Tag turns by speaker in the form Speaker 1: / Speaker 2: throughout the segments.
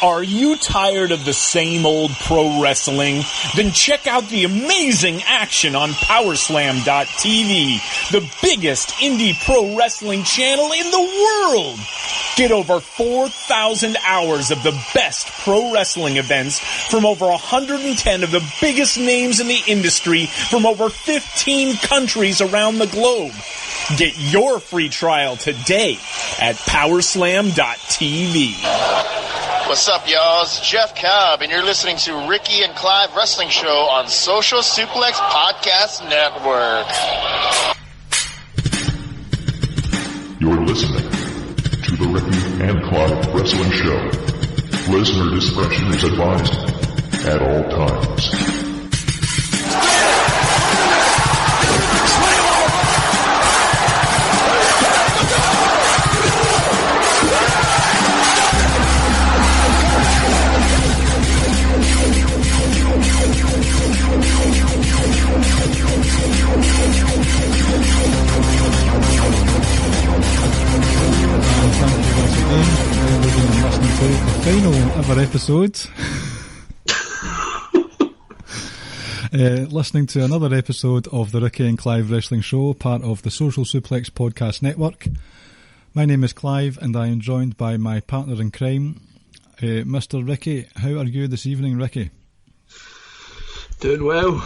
Speaker 1: Are you tired of the same old pro wrestling? Then check out the amazing action on Powerslam.tv, the biggest indie pro wrestling channel in the world. Get over 4,000 hours of the best pro wrestling events from over 110 of the biggest names in the industry from over 15 countries around the globe. Get your free trial today at Powerslam.tv.
Speaker 2: What's up, y'all? It's Jeff Cobb, and you're listening to Ricky and Clive Wrestling Show on Social Suplex Podcast Network.
Speaker 3: You're listening to the Ricky and Clive Wrestling Show. Listener discretion is advised at all times.
Speaker 4: The final ever episode. Listening to another episode of the Ricky and Clive Wrestling Show, part of the Social Suplex Podcast Network. My name is Clive, and I am joined by my partner in crime, Mr. Ricky. How are you this evening, Ricky?
Speaker 5: Doing well.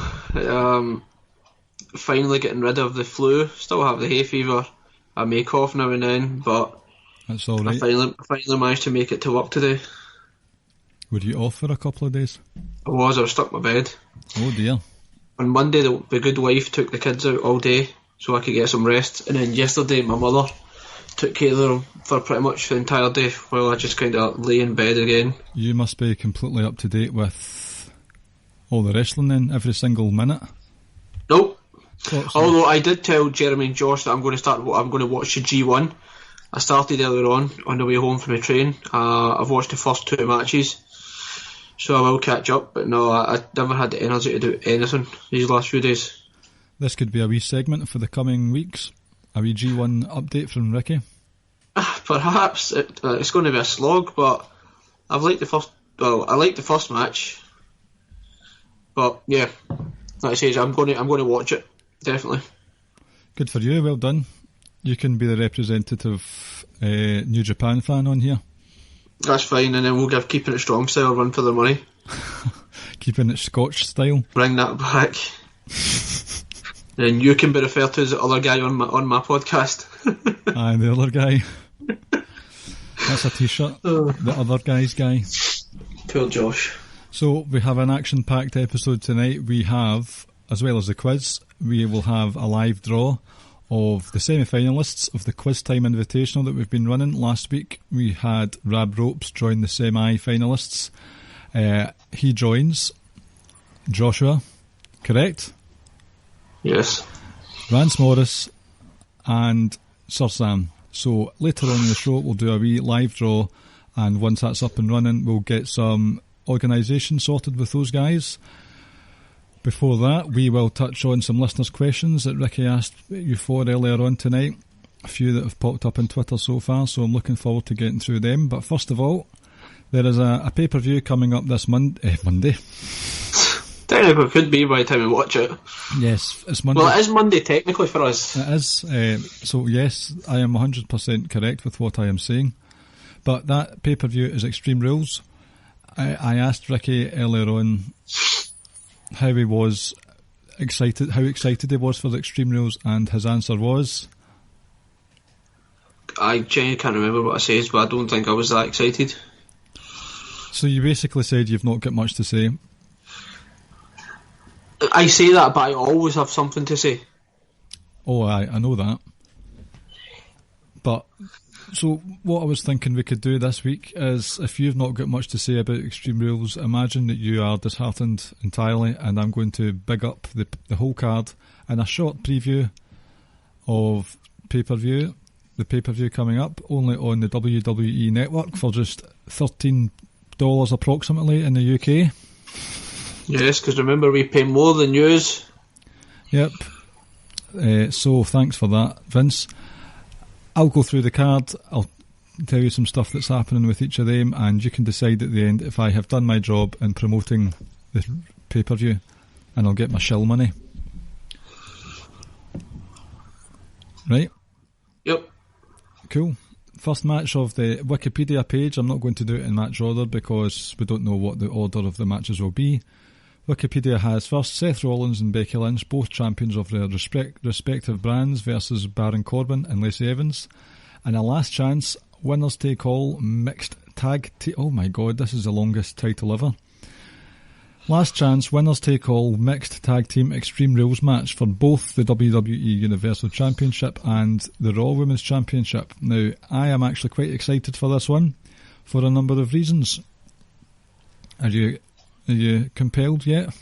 Speaker 5: Finally getting rid of the flu. Still have the hay fever. I may cough now and then, but
Speaker 4: that's all right.
Speaker 5: I finally managed to make it to work today.
Speaker 4: Were you off for a couple of days?
Speaker 5: I was stuck in my bed.
Speaker 4: Oh dear.
Speaker 5: On Monday, the good wife took the kids out all day so I could get some rest. And then yesterday, my mother took care of them for pretty much the entire day while I just kind of lay in bed again.
Speaker 4: You must be completely up to date with all the wrestling then, every single minute?
Speaker 5: Nope. Although I did tell Jeremy and Josh that I'm going to watch the G1. I started earlier on the way home from the train. I've watched the first two matches, so I will catch up. But no, I never had the energy to do anything these last few days.
Speaker 4: This could be a wee segment for the coming weeks. A wee G1 update from Ricky.
Speaker 5: Perhaps it's going to be a slog, but I liked the first match. But yeah, like I say, I'm going to watch it definitely.
Speaker 4: Good for you. Well done. You can be the representative New Japan fan on here.
Speaker 5: That's fine, and then we'll give Keeping It Strong style a run for their money.
Speaker 4: Keeping It Scotch style.
Speaker 5: Bring that back. And you can be referred to as the other guy on my podcast.
Speaker 4: Aye, the other guy. That's a T-shirt. The other guy's guy.
Speaker 5: Poor Josh.
Speaker 4: So we have an action-packed episode tonight. We have, as well as the quiz, we will have a live draw of the semi-finalists of the Quiztime Invitational that we've been running. Last week we had Rab Ropes join the semi-finalists. He joins Joshua, correct?
Speaker 5: Yes.
Speaker 4: Rance Morris and Sir Sam. So later on in the show we'll do a wee live draw, and once that's up and running we'll get some organisation sorted with those guys. Before that, we will touch on some listeners' questions that Ricky asked you for earlier on tonight. A few that have popped up on Twitter so far, so I'm looking forward to getting through them. But first of all, there is a pay-per-view coming up this Monday.
Speaker 5: Technically, it could be by the time we watch it.
Speaker 4: Yes, it's Monday.
Speaker 5: Well, it is Monday technically for us.
Speaker 4: It is. So yes, I am 100% correct with what I am saying. But that pay-per-view is Extreme Rules. I asked Ricky earlier on how excited he was for the Extreme Rules, and his answer was,
Speaker 5: I genuinely can't remember what I said, but I don't think I was that excited.
Speaker 4: So you basically said you've not got much to say.
Speaker 5: I say that, but I always have something to say.
Speaker 4: Oh, I know that. But so what I was thinking we could do this week is, if you've not got much to say about Extreme Rules, imagine that you are disheartened entirely, and I'm going to big up the whole card in a short preview of the pay-per-view coming up, only on the WWE network for just $13 approximately in the UK.
Speaker 5: Yes, because remember we pay more than yours.
Speaker 4: Yep. So thanks for that, Vince. I'll go through the card. I'll tell you some stuff that's happening with each of them, and you can decide at the end if I have done my job in promoting the pay-per-view, and I'll get my shill money. Right?
Speaker 5: Yep.
Speaker 4: Cool. First match of the Wikipedia page. I'm not going to do it in match order because we don't know what the order of the matches will be. Wikipedia has first Seth Rollins and Becky Lynch, both champions of their respective brands, versus Baron Corbin and Lacey Evans. And a last chance, winners take all mixed tag team. Oh my god, this is the longest title ever. Last chance, winners take all mixed tag team Extreme Rules match for both the WWE Universal Championship and the Raw Women's Championship. Now, I am actually quite excited for this one for a number of reasons. Are you compelled yet?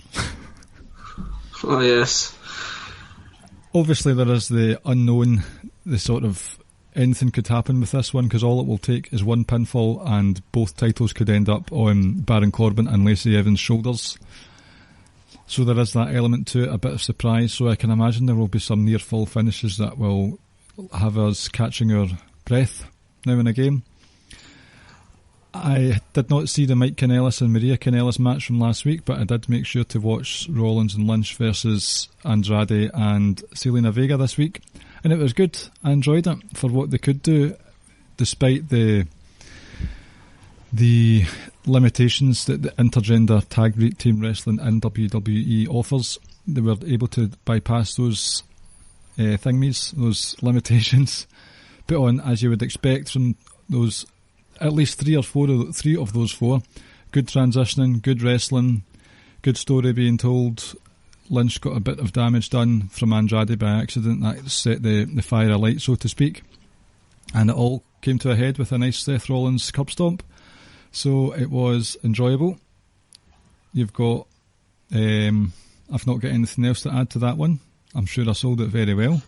Speaker 5: Oh yes.
Speaker 4: Obviously there is the unknown, the sort of anything could happen with this one, because all it will take is one pinfall and both titles could end up on Baron Corbin and Lacey Evans' shoulders. So there is that element to it, a bit of surprise. So I can imagine there will be some near fall finishes that will have us catching our breath now and again. I did not see the Mike Kanellis and Maria Kanellis match from last week, but I did make sure to watch Rollins and Lynch versus Andrade and Zelina Vega this week, and it was good. I enjoyed it for what they could do, despite the limitations that the intergender tag team wrestling in WWE offers. They were able to bypass those those limitations, put on, as you would expect from those, at least three of those four. Good transitioning, good wrestling, good story being told. Lynch got a bit of damage done from Andrade by accident. That set the fire alight, so to speak. And it all came to a head with a nice Seth Rollins curb stomp. So it was enjoyable. You've got... I've not got anything else to add to that one. I'm sure I sold it very well.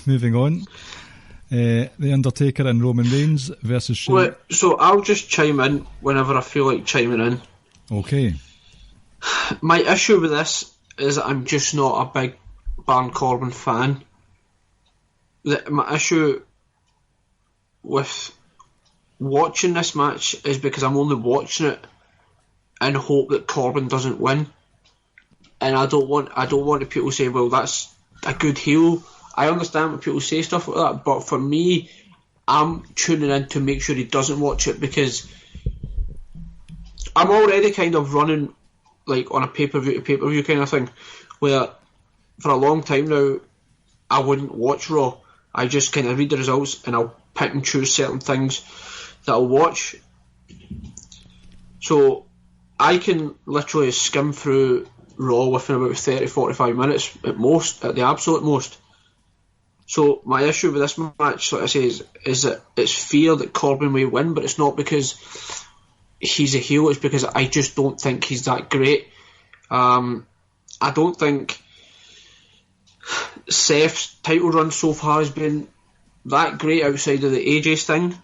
Speaker 4: Moving on. The Undertaker and Roman Reigns versus Shane.
Speaker 5: Wait, so I'll just chime in whenever I feel like chiming in.
Speaker 4: Okay.
Speaker 5: My issue with this is that I'm just not a big Baron Corbin fan. My issue with watching this match is because I'm only watching it in hope that Corbin doesn't win, and I don't want people to say, well, that's a good heel. I understand when people say stuff like that, but for me, I'm tuning in to make sure he doesn't watch it, because I'm already kind of running like on a pay-per-view to pay-per-view kind of thing, where for a long time now I wouldn't watch Raw. I just kind of read the results and I'll pick and choose certain things that I'll watch. So I can literally skim through Raw within about 30-45 minutes at most, at the absolute most. So my issue with this match, like I say, is that it's fear that Corbin may win, but it's not because he's a heel, it's because I just don't think he's that great. I don't think Seth's title run so far has been that great outside of the AJ thing.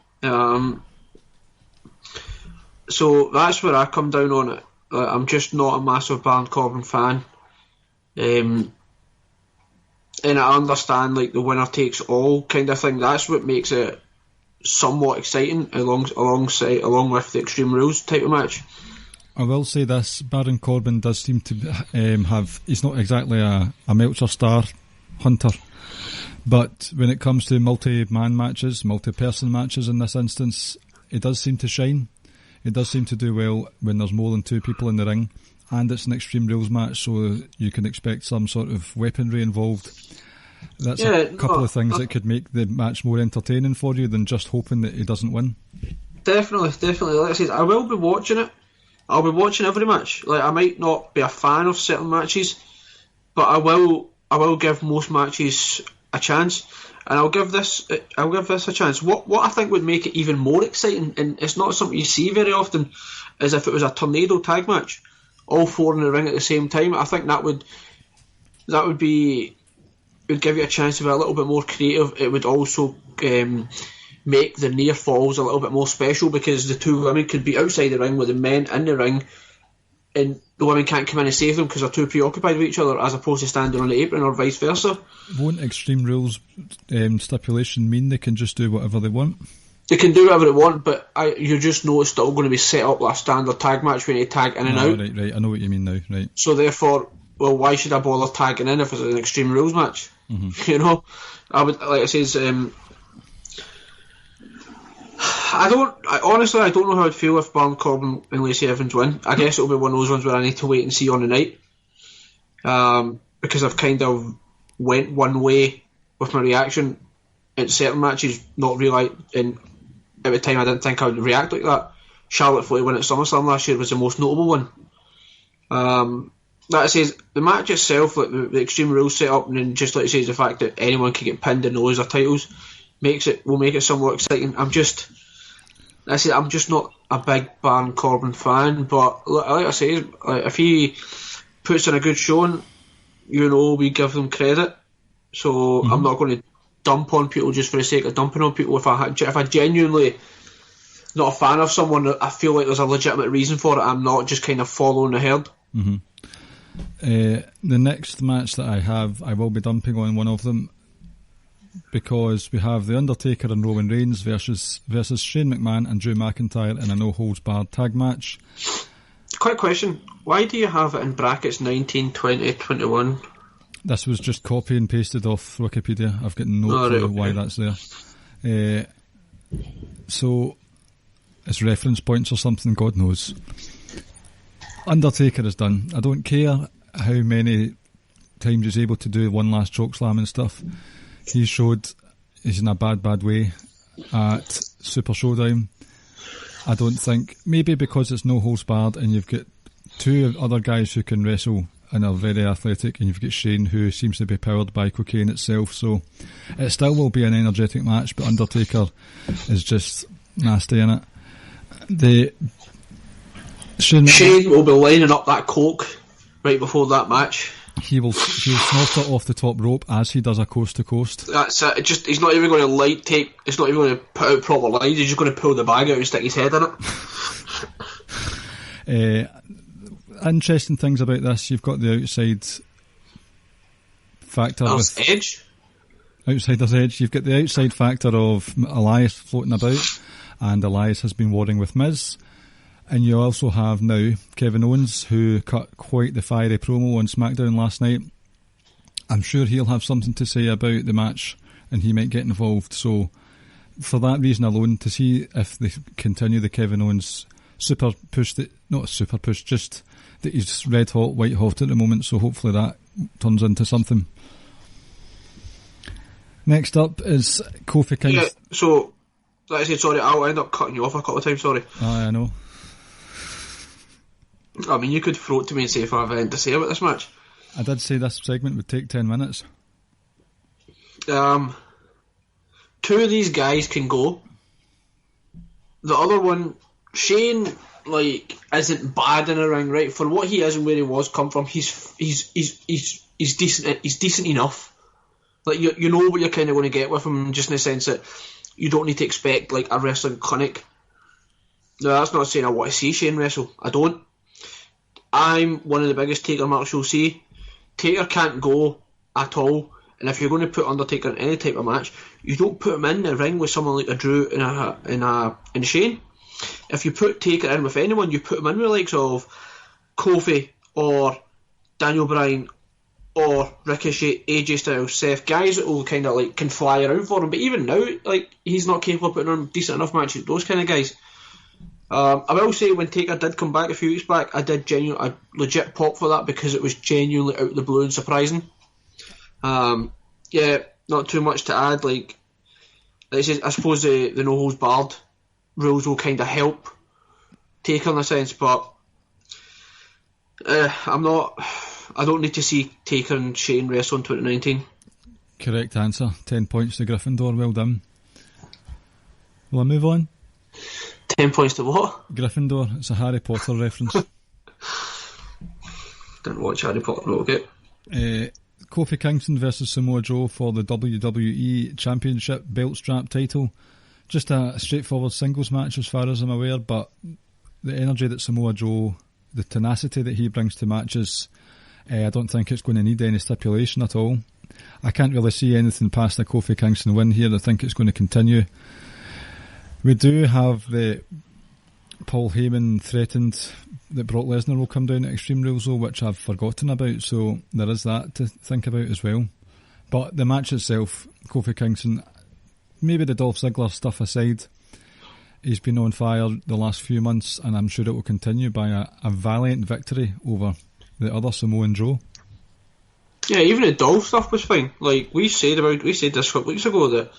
Speaker 5: So that's where I come down on it. I'm just not a massive Baron Corbin fan. And I understand like the winner takes all kind of thing. That's what makes it somewhat exciting, along with the Extreme Rules type of match.
Speaker 4: I will say this: Baron Corbin does seem to have. He's not exactly a Meltzer star hunter, but when it comes to multi-man matches, multi-person matches, in this instance, it does seem to shine. It does seem to do well when there's more than two people in the ring, and it's an Extreme Rules match, so you can expect some sort of weaponry involved. That's a couple of things that could make the match more entertaining for you than just hoping that he doesn't win. Definitely.
Speaker 5: Like I said, I will be watching it. I'll be watching every match. Like, I might not be a fan of certain matches, but I will give most matches a chance, and I'll give this a chance. What I think would make it even more exciting, and it's not something you see very often, is if it was a tornado tag match, all four in the ring at the same time. I think that would give you a chance to be a little bit more creative. It would also make the near falls a little bit more special, because the two women could be outside the ring with the men in the ring, and the women can't come in and save them because they're too preoccupied with each other, as opposed to standing on the apron, or vice versa.
Speaker 4: Won't Extreme Rules stipulation mean they can just do whatever they want?
Speaker 5: They can do whatever they want, but you just know it's still going to be set up like a standard tag match when you tag in and out.
Speaker 4: Right, I know what you mean now, right.
Speaker 5: So therefore, well, why should I bother tagging in if it's an Extreme Rules match? Mm-hmm. You know, I would, like I says, honestly, I don't know how I'd feel if Baron Corbin and Lacey Evans win. I guess it'll be one of those ones where I need to wait and see on the night. Because I've kind of went one way with my reaction in certain matches, not really, and at the time I didn't think I would react like that. Charlotte Flair winning at SummerSlam last year was the most notable one. Like I says, the match itself, like the Extreme Rules set up, and then just like I says, the fact that anyone can get pinned and lose their titles will make it somewhat exciting. I'm just not a big Baron Corbin fan, but like I say, if he puts in a good showing, we give them credit. So I'm not going to dump on people just for the sake of dumping on people. If I genuinely not a fan of someone, I feel like there's a legitimate reason for it. I'm not just kind of following the herd.
Speaker 4: Mm-hmm. The next match that I will be dumping on one of them, because we have The Undertaker and Roman Reigns versus Shane McMahon and Drew McIntyre in a no-holds-barred tag match.
Speaker 5: Quick question, why do you have it in brackets 19, 20, 21?
Speaker 4: This was just copy and pasted off Wikipedia. I've got no clue why that's there. So, it's reference points or something, God knows. Undertaker is done. I don't care how many times he's able to do one last choke slam and stuff. He showed he's in a bad way at Super Showdown. I don't think, maybe because it's no holds barred and you've got two other guys who can wrestle and are very athletic, and you've got Shane who seems to be powered by cocaine itself, so it still will be an energetic match, but Undertaker is just nasty in it.
Speaker 5: Shane will be lining up that coke right before that match.
Speaker 4: He'll snort it off the top rope as he does a coast to coast. That's
Speaker 5: it. He's not even going to it's not even going to put out proper lines. He's just going to pull the bag out and stick his head in
Speaker 4: it. Interesting things about this. You've got the outside factor with
Speaker 5: Edge.
Speaker 4: Outsider's Edge. You've got the outside factor of Elias floating about, and Elias has been warring with Miz. And you also have now Kevin Owens, who cut quite the fiery promo on SmackDown last night. I'm sure he'll have something to say about the match, and he might get involved. So, for that reason alone, to see if they continue the Kevin Owens super push, not a super push, just that he's red hot, white hot at the moment, so hopefully that turns into something. Next up is Kofi Kingston.
Speaker 5: Yeah, so, like I said, sorry, I'll end up cutting you off a couple of times, sorry.
Speaker 4: I know.
Speaker 5: I mean, you could throw it to me and say if I have anything to say about this match.
Speaker 4: I did say this segment would take 10 minutes.
Speaker 5: Two of these guys can go. The other one, Shane, isn't bad in a ring, right? For what he is and where he was come from, he's decent. He's decent enough. You know what you're kind of going to get with him, just in the sense that you don't need to expect a wrestling clinic. No, that's not saying I want to see Shane wrestle. I don't. I'm one of the biggest Taker marks you'll see. Taker can't go at all, and if you're going to put Undertaker in any type of match, you don't put him in the ring with someone like a Drew and Shane. If you put Taker in with anyone, you put him in with the likes of Kofi or Daniel Bryan or Ricochet, AJ Styles, Seth, guys that will kind of can fly around for him. But even now, he's not capable of putting on decent enough matches. Those kind of guys. I will say when Taker did come back a few weeks back, I legit pop for that because it was genuinely out of the blue and surprising. Yeah, not too much to add. I suppose the no holds barred rules will kind of help Taker in a sense, but I don't need to see Taker and Shane wrestle in 2019.
Speaker 4: Correct answer. 10 points to Gryffindor. Well done. Will I move on?
Speaker 5: 10 points to what?
Speaker 4: Gryffindor. It's a Harry Potter reference.
Speaker 5: Didn't watch Harry Potter, but okay.
Speaker 4: Kofi Kingston versus Samoa Joe for the WWE Championship belt strap title. Just a straightforward singles match as far as I'm aware, but the energy that Samoa Joe the tenacity that he brings to matches, I don't think it's going to need any stipulation at all. I can't really see anything past the Kofi Kingston win here. I think it's going to continue. We do have the Paul Heyman threatened that Brock Lesnar will come down at Extreme Rules, though, which I've forgotten about, so there is that to think about as well. But the match itself, Kofi Kingston, maybe the Dolph Ziggler stuff aside, he's been on fire the last few months, and I'm sure it will continue by a valiant victory over the other Samoan Joe.
Speaker 5: Yeah, even the Dolph stuff was fine. Like we said this a couple weeks ago that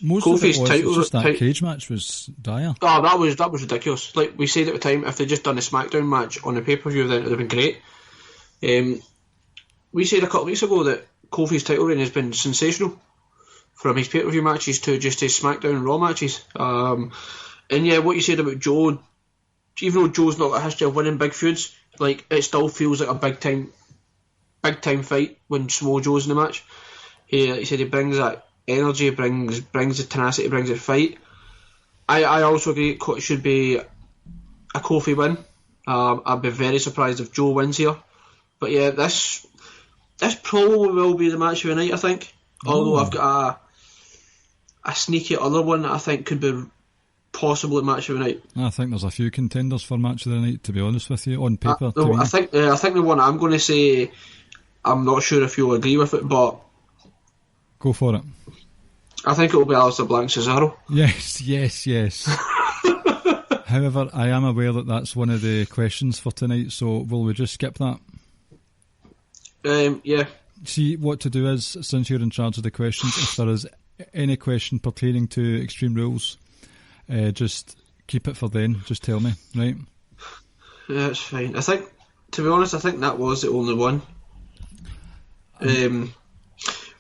Speaker 4: most
Speaker 5: Kofi's
Speaker 4: of it
Speaker 5: title,
Speaker 4: just that cage match was dire.
Speaker 5: Oh, that was ridiculous. Like we said at the time, if they'd just done a SmackDown match on the pay-per-view, then it would have been great. We said a couple of weeks ago that Kofi's title reign has been sensational, from his pay-per-view matches to just his SmackDown and Raw matches. And yeah, what you said about Joe, even though Joe's not got a history of winning big feuds, like it still feels like a big time fight when Samoa Joe's in the match. He said he brings that energy, brings the tenacity, brings the fight. I also agree it should be a Kofi win. I'd be very surprised if Joe wins here. But yeah, this probably will be the match of the night, I think. Although I've got a sneaky other one that I think could be possibly match of the night.
Speaker 4: I think there's a few contenders for match of the night, to be honest with you, on paper.
Speaker 5: I think the one I'm going to say, I'm not sure if you'll agree with it, but
Speaker 4: go for it.
Speaker 5: I think it will be Aleister Black Cesaro.
Speaker 4: Yes. However, I am aware that that's one of the questions for tonight, so will we just skip that?
Speaker 5: Yeah.
Speaker 4: See, what to do is, since you're in charge of the questions, if there is any question pertaining to Extreme Rules, just keep it for then. Just tell me, right?
Speaker 5: Yeah, it's fine. I think, to be honest, that was the only one.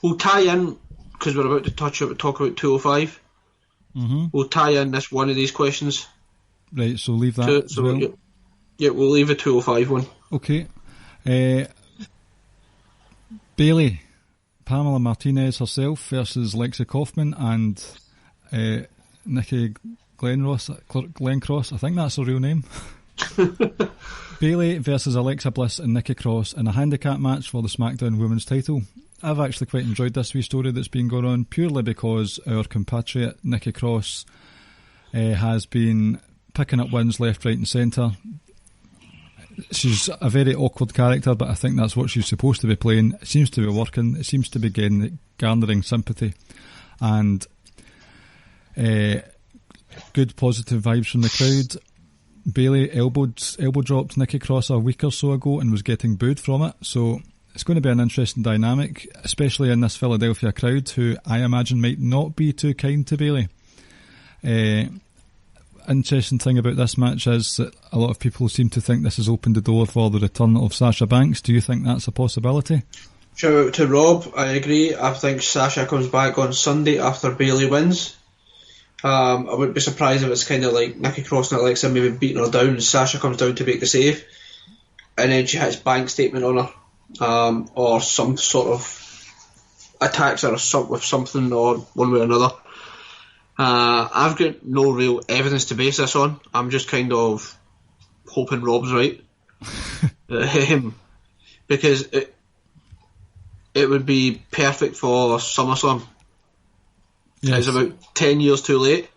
Speaker 5: We'll tie in, because we're about to talk about 205.
Speaker 4: Mm-hmm.
Speaker 5: We'll tie in this one of these questions.
Speaker 4: Right, so leave that as well.
Speaker 5: Yeah, we'll leave the 205 one.
Speaker 4: Okay. Bayley, Pamela Martinez herself versus Lexi Kaufman and Nikki Glencross, I think that's her real name. Bayley versus Alexa Bliss and Nikki Cross in a handicap match for the SmackDown Women's title. I've actually quite enjoyed this wee story that's been going on, purely because our compatriot Nikki Cross has been picking up wins left, right and centre. She's a very awkward character, but I think that's what she's supposed to be playing. It seems to be working, it seems to be garnering sympathy and good positive vibes from the crowd. Bayley elbow dropped Nikki Cross a week or so ago and was getting booed from it, so it's going to be an interesting dynamic, especially in this Philadelphia crowd, who I imagine might not be too kind to Bayley. Interesting thing about this match is that a lot of people seem to think this has opened the door for the return of Sasha Banks. Do you think that's a possibility?
Speaker 5: Shout out to Rob, I agree. I think Sasha comes back on Sunday after Bayley wins. I wouldn't be surprised if it's kind of like Nikki Cross and Alexa maybe beating her down and Sasha comes down to make the save and then she hits bank statement on her, or some sort of attacks her with something or one way or another. I've got no real evidence to base this on. I'm just kind of hoping Rob's right. Because it would be perfect for SummerSlam. Yes. It's about 10 years too late,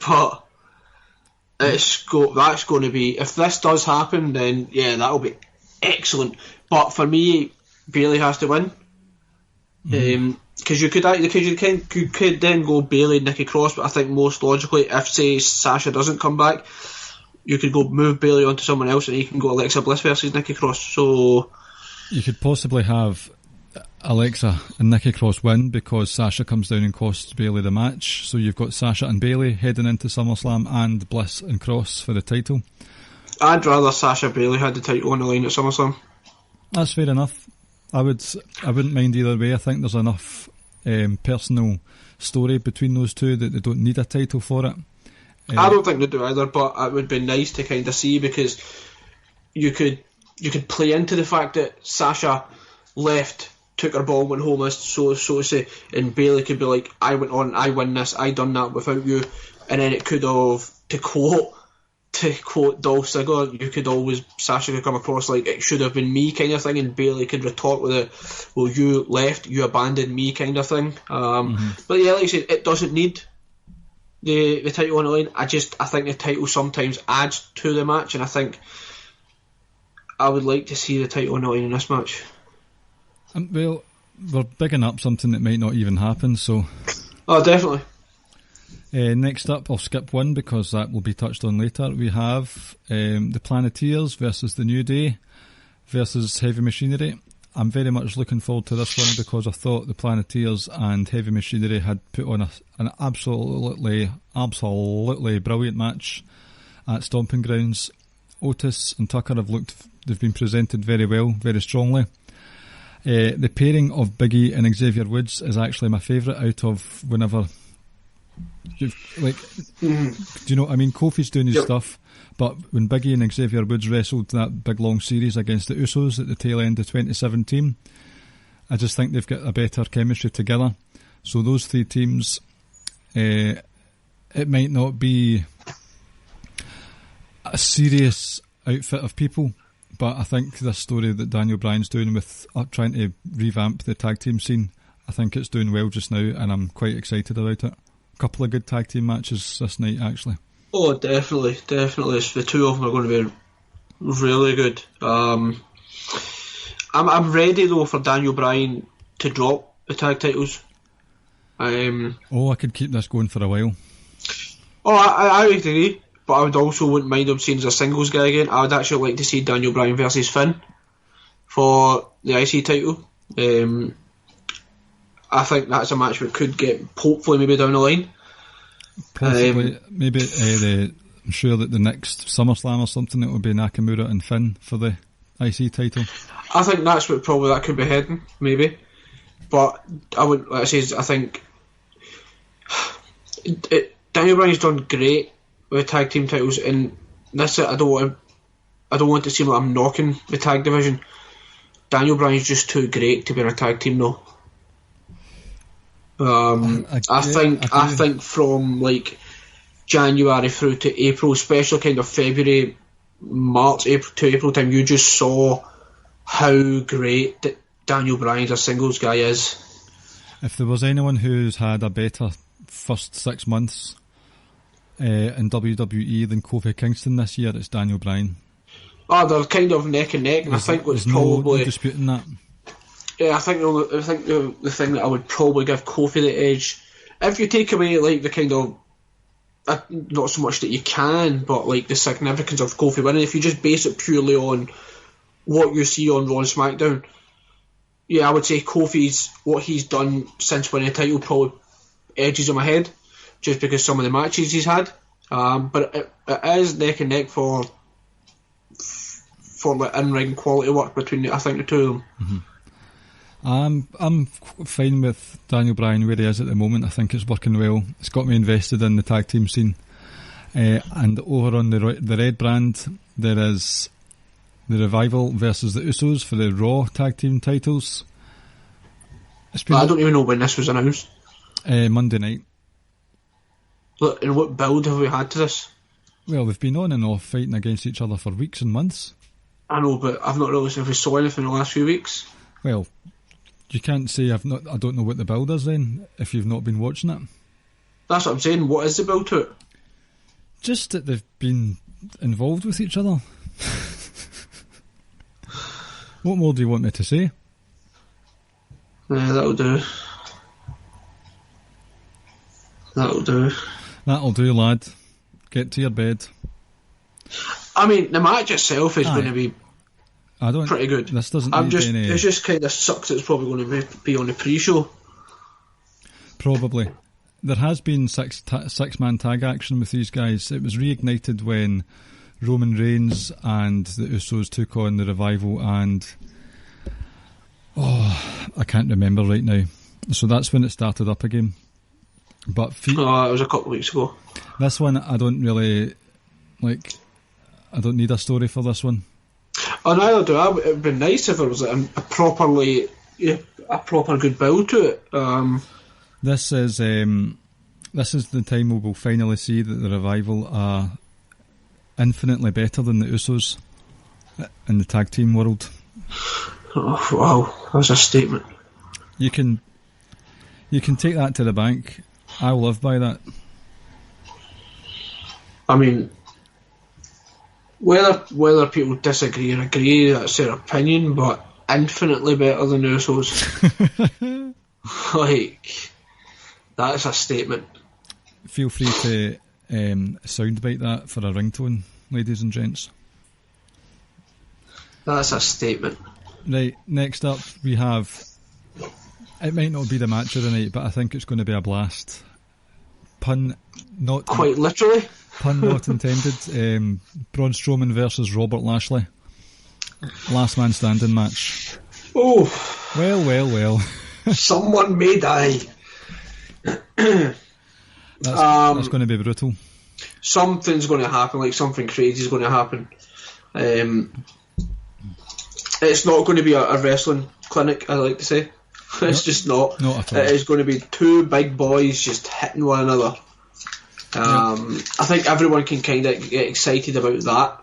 Speaker 5: but that's going to be, if this does happen, then yeah, that'll be excellent. But for me, Bayley has to win. Because you could then go Bayley, Nikki Cross, but I think most logically, if say Sasha doesn't come back, you could go move Bayley onto someone else, and you can go Alexa Bliss versus Nikki Cross. So
Speaker 4: you could possibly have Alexa and Nikki Cross win because Sasha comes down and costs Bayley the match. So you've got Sasha and Bayley heading into SummerSlam and Bliss and Cross for the title.
Speaker 5: I'd rather Sasha Bayley had the title on the line at SummerSlam.
Speaker 4: That's fair enough. I wouldn't mind either way. I think there's enough personal story between those two that they don't need a title for it.
Speaker 5: I don't think they do either, but it would be nice to kind of see, because you could play into the fact that Sasha left, took her ball, went home, so to say, and Bayley could be like, I went on, I win this, I done that without you, and then it could have, to quote to quote Dolph Ziggler, Sasha could come across like it should have been me kind of thing, and Bayley could retort with it, well, you left, you abandoned me kind of thing. But yeah, like I said, it doesn't need the title on the line. I think the title sometimes adds to the match, and I think I would like to see the title on the line in this match.
Speaker 4: Well, we're bigging up something that might not even happen, so...
Speaker 5: Oh, definitely.
Speaker 4: Next up, I'll skip one because that will be touched on later. We have the Planeteers versus the New Day versus Heavy Machinery. I'm very much looking forward to this one because I thought the Planeteers and Heavy Machinery had put on an absolutely brilliant match at Stomping Grounds. Otis and Tucker they've been presented very well, very strongly. The pairing of Biggie and Xavier Woods is actually my favourite out of whenever... do you know what I mean? Kofi's doing his stuff, but when Biggie and Xavier Woods wrestled that big long series against the Usos at the tail end of 2017, I just think they've got a better chemistry together. So those three teams, it might not be a serious outfit of people, but I think this story that Daniel Bryan's doing with trying to revamp the tag team scene, I think it's doing well just now, and I'm quite excited about it. A couple of good tag team matches this night, actually. Oh,
Speaker 5: definitely. The two of them are going to be really good. I'm ready though for Daniel Bryan to drop the tag titles.
Speaker 4: I could keep this going for a while.
Speaker 5: I agree, but I wouldn't mind him seeing as a singles guy again. I would actually like to see Daniel Bryan versus Finn for the IC title. I think that's a match we could get, hopefully, maybe down the line.
Speaker 4: Possibly, maybe I'm sure that the next SummerSlam or something, it will be Nakamura and Finn for the IC title. I
Speaker 5: think that's what probably that could be heading, maybe. But I think Daniel Bryan's done great with tag team titles, and this I don't want to seem like I'm knocking the tag division. Daniel Bryan's just too great to be in a tag team though. I think from like January through to April, especially kind of February, March, April time, you just saw how great Daniel Bryan as a singles guy is.
Speaker 4: If there was anyone who's had a better first 6 months in WWE than Kofi Kingston this year, it's Daniel Bryan.
Speaker 5: They're kind of neck and neck, and I think what's probably
Speaker 4: no disputing that.
Speaker 5: Yeah, I think the thing that I would probably give Kofi the edge, if you take away like the kind of not so much that you can, but like the significance of Kofi winning, if you just base it purely on what you see on Raw and Smackdown, yeah, I would say Kofi's what he's done since winning the title probably edges him ahead, just because some of the matches he's had. But it is neck and neck for like in-ring quality work between I think the two of them.
Speaker 4: Mm-hmm. I'm fine with Daniel Bryan where he is at the moment. I think it's working well. It's got me invested in the tag team scene. And over on the red brand, there is the Revival versus the Usos for the Raw tag team titles.
Speaker 5: I don't even know when this was announced.
Speaker 4: Monday night.
Speaker 5: Look, and what build have we had to this?
Speaker 4: Well, they've been on and off fighting against each other for weeks and months.
Speaker 5: I know, but I've not realised if we saw anything in the last few weeks.
Speaker 4: Well, you can't say I don't know what the build is then, if you've not been watching it.
Speaker 5: That's what I'm saying. What is the build to it?
Speaker 4: Just that they've been involved with each other. What more do you want me to say?
Speaker 5: That'll do.
Speaker 4: That'll do, lad. Get to your bed.
Speaker 5: I mean, the match itself is going to be pretty good.
Speaker 4: This doesn't need any...
Speaker 5: It just kind of sucks that it's probably going to be on the pre-show.
Speaker 4: Probably. There has been six-man tag action with these guys. It was reignited when Roman Reigns and the Usos took on the Revival and... I can't remember right now. So that's when it started up again. But
Speaker 5: it was a couple of weeks ago.
Speaker 4: This one, I don't really... I don't need a story for this one.
Speaker 5: Oh, neither do I. It would be nice if there was a proper good build to it.
Speaker 4: This is the time we will finally see that the Revival are infinitely better than the Usos in the tag team world.
Speaker 5: Oh, wow, that's a statement.
Speaker 4: You can take that to the bank. I live by that.
Speaker 5: I mean, whether people disagree or agree, that's their opinion, but infinitely better than Usos. Like, that's a statement.
Speaker 4: Feel free to soundbite that for a ringtone, ladies and gents.
Speaker 5: That's a statement.
Speaker 4: Right, next up we have, it might not be the match of the night, but I think it's going to be a blast. Pun not...
Speaker 5: Quite literally.
Speaker 4: Pun not intended. Braun Strowman versus Robert Lashley. Last man standing match.
Speaker 5: Oh.
Speaker 4: Well.
Speaker 5: Someone may die.
Speaker 4: That's going to be brutal.
Speaker 5: Something's going to happen, like something crazy is going to happen. It's not going to be a wrestling clinic, I like to say. It's just not.
Speaker 4: Not at all.
Speaker 5: It is going to be two big boys just hitting one another. I think everyone can kind of get excited about that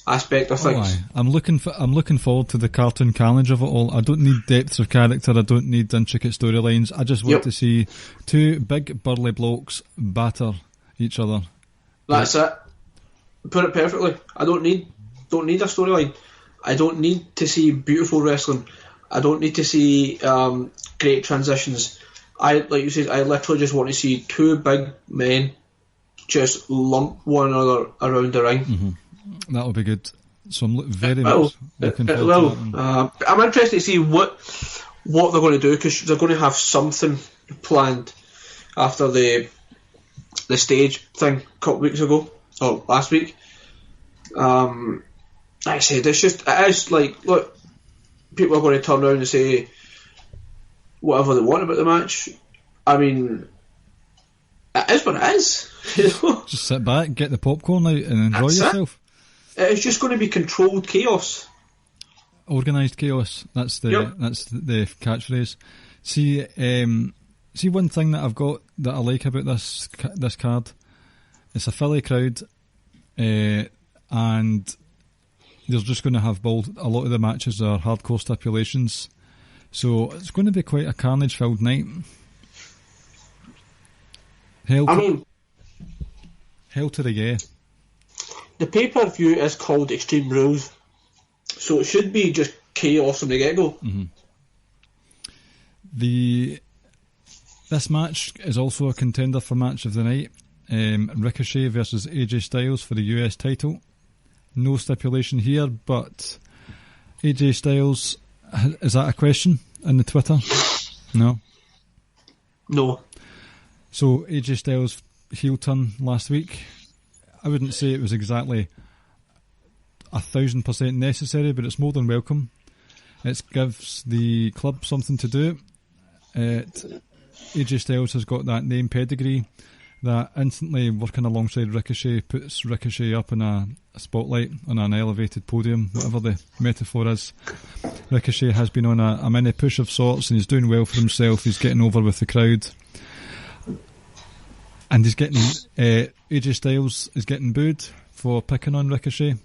Speaker 5: aspect of things.
Speaker 4: I'm looking forward to the cartoon carnage of it all. I don't need depths of character. I don't need intricate storylines. I just want to see two big burly blokes batter each other.
Speaker 5: That's it. Put it perfectly. I don't need a storyline. I don't need to see beautiful wrestling. I don't need to see great transitions. Like you said, I literally just want to see two big men just lump one another around the ring.
Speaker 4: Mm-hmm. That'll be good. So I'm very much looking forward to that.
Speaker 5: I'm interested to see what they're going to do, because they're going to have something planned after the stage thing a couple weeks ago, or last week. Like I said, it is like, look, people are going to turn around and say whatever they want about the match. I mean, it is what it is. You know?
Speaker 4: Just sit back, get the popcorn out, and enjoy yourself.
Speaker 5: It's just going to be controlled chaos,
Speaker 4: organised chaos. That's the catchphrase. See, one thing that I've got that I like about this card. It's a Philly crowd, and they're just going to have a lot of the matches are hardcore stipulations, so it's going to be quite a carnage-filled night. Hell to the yeah.
Speaker 5: The pay-per-view is called Extreme Rules, so it should be just chaos from the get-go.
Speaker 4: Mm-hmm. This match is also a contender for match of the night. Ricochet versus AJ Styles for the US title. No stipulation here, but AJ Styles, is that a question in the Twitter? No. So AJ Styles heel turn last week. I wouldn't say it was exactly 1,000% necessary, but it's more than welcome. It gives the club something to do. AJ Styles has got that name pedigree that instantly working alongside Ricochet puts Ricochet up in a spotlight, on an elevated podium, whatever the metaphor is. Ricochet has been on a mini push of sorts, and he's doing well for himself. He's getting over with the crowd, and he's getting AJ Styles is getting booed for picking on Ricochet.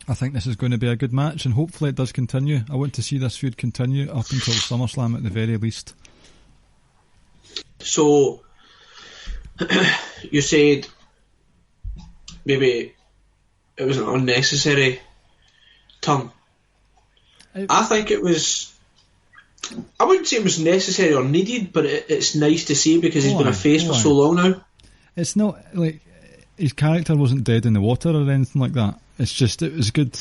Speaker 4: I think this is going to be a good match, and hopefully it does continue. I want to see this feud continue up until SummerSlam at the very least.
Speaker 5: So, you said maybe it was an unnecessary turn. I think it was... I wouldn't say it was necessary or needed, but it's nice to see, because he's been a face for so long now. It's
Speaker 4: not like his character wasn't dead in the water or anything like that. It's just, it was good.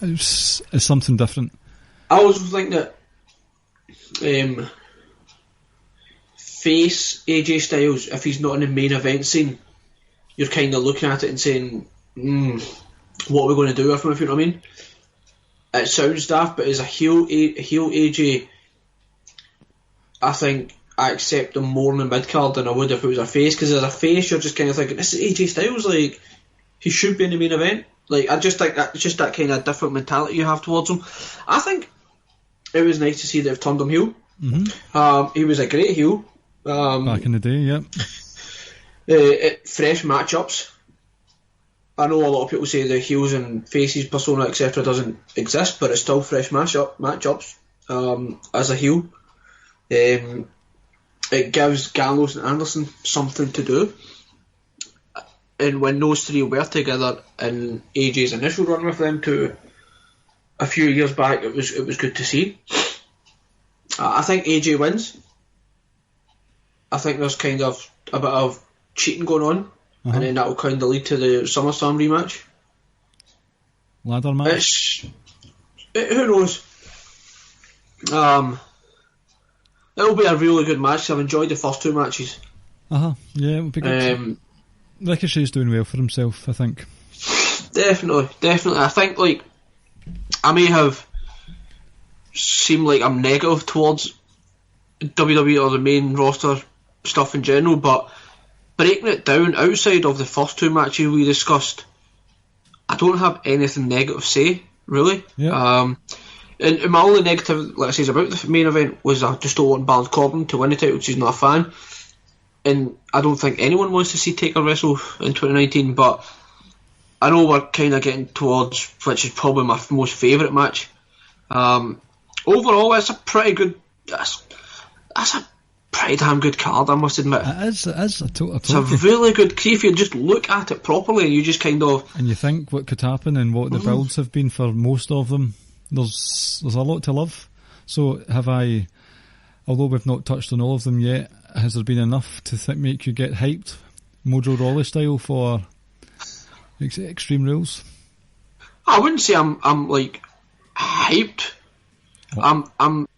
Speaker 4: It's something different.
Speaker 5: I also think that face AJ Styles, if he's not in the main event scene, you're kind of looking at it and saying, what are we going to do with him, if you know what I mean? It sounds daft, but as a heel AJ, I think I accept him more in the mid-card than I would if it was a face, because as a face you're just kind of thinking, this is AJ Styles, like, he should be in the main event. Like, I just think that it's just that kind of different mentality you have towards him. I think it was nice to see that they've turned him heel. Mm-hmm. He was a great heel.
Speaker 4: Back in the day, yep.
Speaker 5: Fresh matchups. I know a lot of people say the heels and faces persona, etc., doesn't exist, but it's still fresh matchups as a heel. It gives Gallows and Anderson something to do. And when those three were together in AJ's initial run with them to a few years back, it was good to see. I think AJ wins. I think there's kind of a bit of cheating going on, and then that will kind of lead to the SummerSlam rematch.
Speaker 4: Ladder match?
Speaker 5: Who knows? It'll be a really good match. I've enjoyed the first two matches.
Speaker 4: Yeah, it'll be good. Ricochet's doing well for himself, I think.
Speaker 5: Definitely. I think, like, I may have seemed like I'm negative towards WWE or the main roster stuff in general, but breaking it down outside of the first two matches we discussed, I don't have anything negative to say, really.
Speaker 4: Yeah.
Speaker 5: And my only negative, like I say, about the main event was I just don't want Baron Corbin to win the title, which he's not a fan. And I don't think anyone wants to see Taker wrestle in 2019, but I know we're kind of getting towards which is probably my most favourite match. Overall, it's a pretty good. That's a pretty damn good card, I must admit.
Speaker 4: It is.
Speaker 5: It's a really good. If you just look at it properly, you just kind of.
Speaker 4: And you think what could happen and what the builds have been for most of them. There's a lot to love. So although we've not touched on all of them yet, has there been enough to make you get hyped, Mojo Rawley style, for Extreme Rules?
Speaker 5: I wouldn't say I'm like hyped. I'm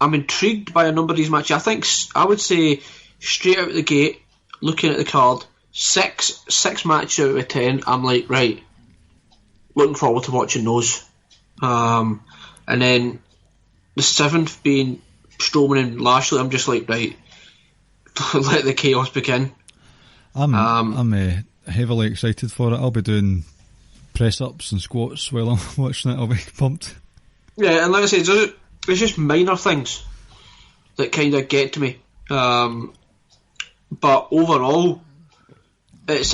Speaker 5: intrigued by a number of these matches. I think I would say straight out of the gate, looking at the card, six matches out of 10, I'm like, right, looking forward to watching those. And then the seventh being Strowman and Lashley, I'm just like, right, let the chaos begin.
Speaker 4: I'm heavily excited for it. I'll be doing press-ups and squats while I'm watching it. I'll be pumped.
Speaker 5: Yeah, and like I said, it's just minor things that kind of get to me. But overall, it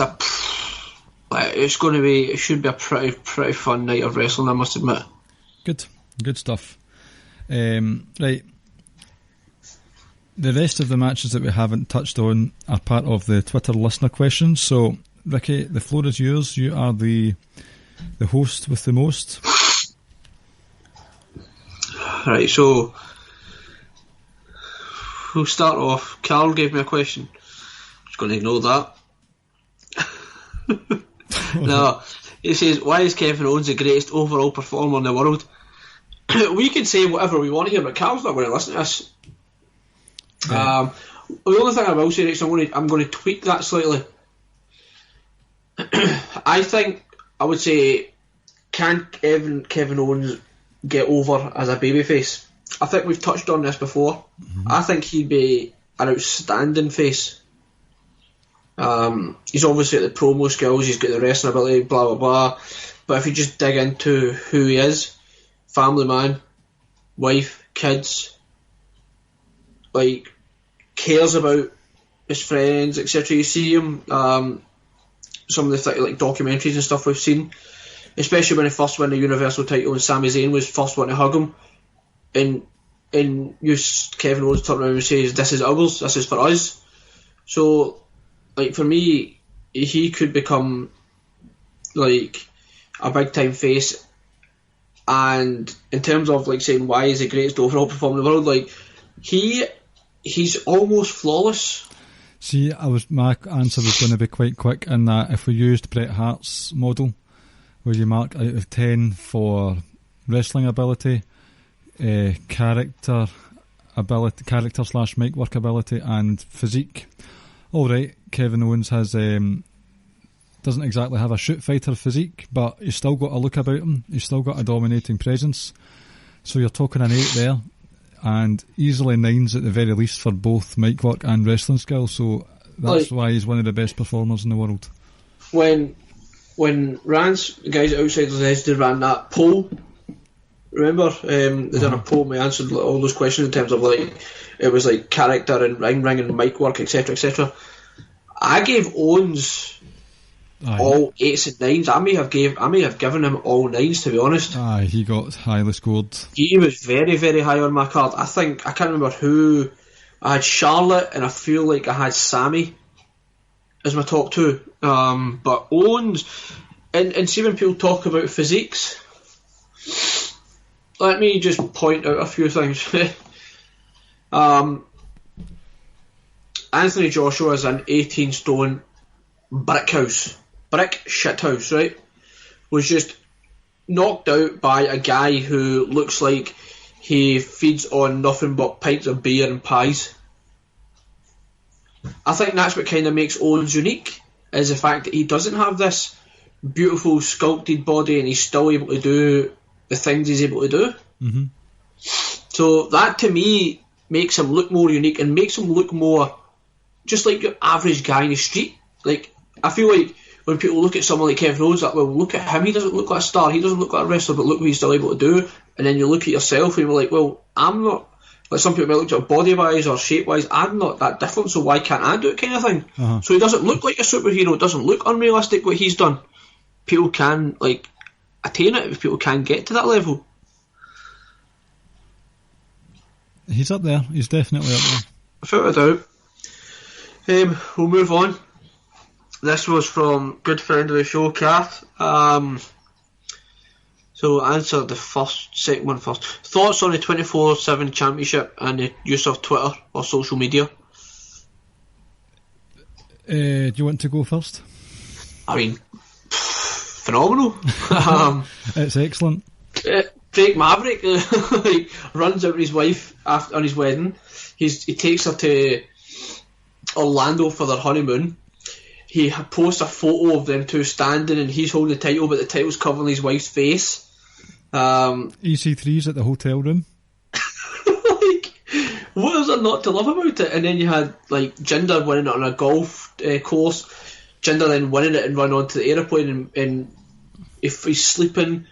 Speaker 5: should be a pretty fun night of wrestling, I must admit.
Speaker 4: Good stuff. Right. The rest of the matches that we haven't touched on are part of the Twitter listener questions. So, Ricky, the floor is yours. You are the host with the most.
Speaker 5: Right, so we'll start off. Carl gave me a question. Just going to ignore that. No, he says, why is Kevin Owens the greatest overall performer in the world? We can say whatever we want here, but Carl's not going to listen to us. The only thing I will say is I'm going to tweak that slightly. I would say, can Kevin Owens get over as a babyface? I think we've touched on this before. I think he'd be an outstanding face. He's obviously got the promo skills, he's got the wrestling ability, blah blah blah. But if you just dig into who he is, family man, wife, kids, like, cares about his friends, etc. You see him, some of the like documentaries and stuff we've seen, especially when he first won the Universal title and Sami Zayn was first one to hug him, and Kevin Owens turns around and says, "This is ours, this is for us." So, like, for me, he could become like a big time face. And in terms of like saying why he's the greatest overall performer in the world, like, he's almost flawless.
Speaker 4: See, my answer was going to be quite quick in that if we used Bret Hart's model, where you mark out of 10 for wrestling ability, character / mic work ability, and physique. Alright, Kevin Owens has doesn't exactly have a shoot fighter physique, but he's still got a look about him, he's still got a dominating presence. So you're talking an 8 there, and easily 9s at the very least for both mic work and wrestling skills, so that's why he's one of the best performers in the world. When
Speaker 5: Rance, the guys outside of the Edge, ran that poll, remember? They done a poll and we answered all those questions in terms of, like, it was like character and ring and mic work, etc, etc. I gave Owens all 8s and 9s. I may have given him all 9s, to be honest.
Speaker 4: Aye, he got highly scored.
Speaker 5: He was very, very high on my card. I can't remember who. I had Charlotte, and I feel like I had Sammy as my top 2. But Owens, and see when people talk about physiques, let me just point out a few things. Anthony Joshua is an 18 stone brick shit house, right? Was just knocked out by a guy who looks like he feeds on nothing but pints of beer and pies. I think that's what kind of makes Owens unique, is the fact that he doesn't have this beautiful sculpted body and he's still able to do the things he's able to do.
Speaker 4: Mm-hmm.
Speaker 5: So that to me makes him look more unique and makes him look more just like your average guy in the street. Like, I feel like when people look at someone like Kevin Owens, like, well, look at him, he doesn't look like a star, he doesn't look like a wrestler, but look what he's still able to do. And then you look at yourself and you're like, well, I'm not, like some people might look at body wise or shape wise, I'm not that different, so why can't I do it, kind of thing.
Speaker 4: Uh-huh.
Speaker 5: So he doesn't look like a superhero, it doesn't look unrealistic what he's done. People can like attain it, if people can get to that level.
Speaker 4: He's up there, he's definitely up there.
Speaker 5: Without a doubt. We'll move on. This was from good friend of the show, Kath. So answer the second one first. Thoughts on the 24/7 championship and the use of Twitter or social media?
Speaker 4: Do you want to go first?
Speaker 5: I mean, phenomenal.
Speaker 4: It's excellent.
Speaker 5: Drake Maverick like, runs out with his wife on his wedding. He takes her to Orlando for their honeymoon. He posts a photo of them two standing and he's holding the title, but the title's covering his wife's face.
Speaker 4: EC3's at the hotel room.
Speaker 5: Like, what is there not to love about it? And then you had like Jinder winning it on a golf course. Jinder then winning it and run onto the aeroplane, and if he's sleeping,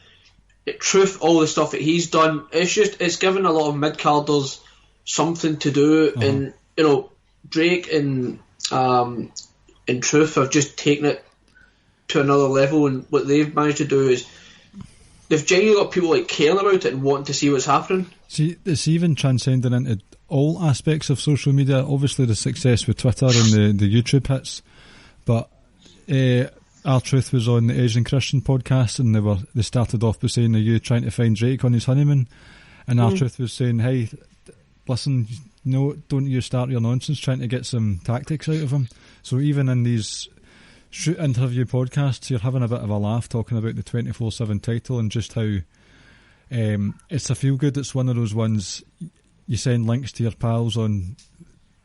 Speaker 5: Truth, all the stuff that he's done, it's given a lot of mid-carders something to do. Uh-huh. And you know, Drake and Truth have just taken it to another level, and what they've managed to do is they've genuinely got people like caring about it and wanting to see what's happening. See,
Speaker 4: it's even transcending into all aspects of social media. Obviously the success with Twitter and the YouTube hits, but R-Truth was on the Asian Christian podcast, and they started off by saying, are you trying to find Drake on his honeymoon? And R-Truth was saying, hey, listen, no, don't you start your nonsense trying to get some tactics out of him. So even in these shoot interview podcasts, you're having a bit of a laugh talking about the 24/7 title and just how it's a feel good. It's one of those ones you send links to your pals on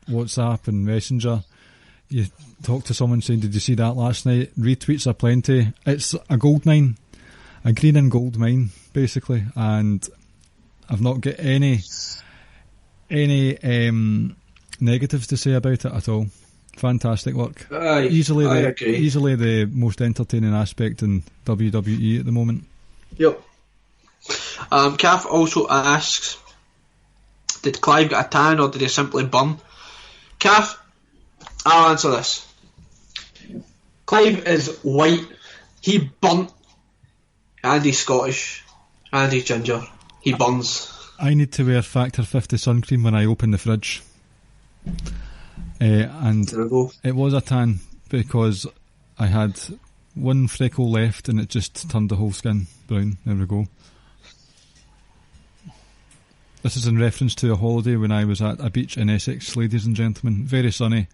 Speaker 4: WhatsApp and Messenger. You talk to someone saying, did you see that last night? Retweets are plenty. It's a gold mine, a green and gold mine basically, and I've not got any negatives to say about it at all. Fantastic work. Easily the most entertaining aspect in WWE at the moment.
Speaker 5: Yep. Kath also asks, did Clive get a tan or did he simply burn? Kath, I'll answer this. Clive is white. He burnt, and he's Scottish, and he's ginger. He burns.
Speaker 4: I need to wear Factor 50 sun cream when I open the fridge. And it was a tan because I had one freckle left and it just turned the whole skin brown. There we go. This is in reference to a holiday when I was at a beach in Essex, ladies and gentlemen. Very sunny,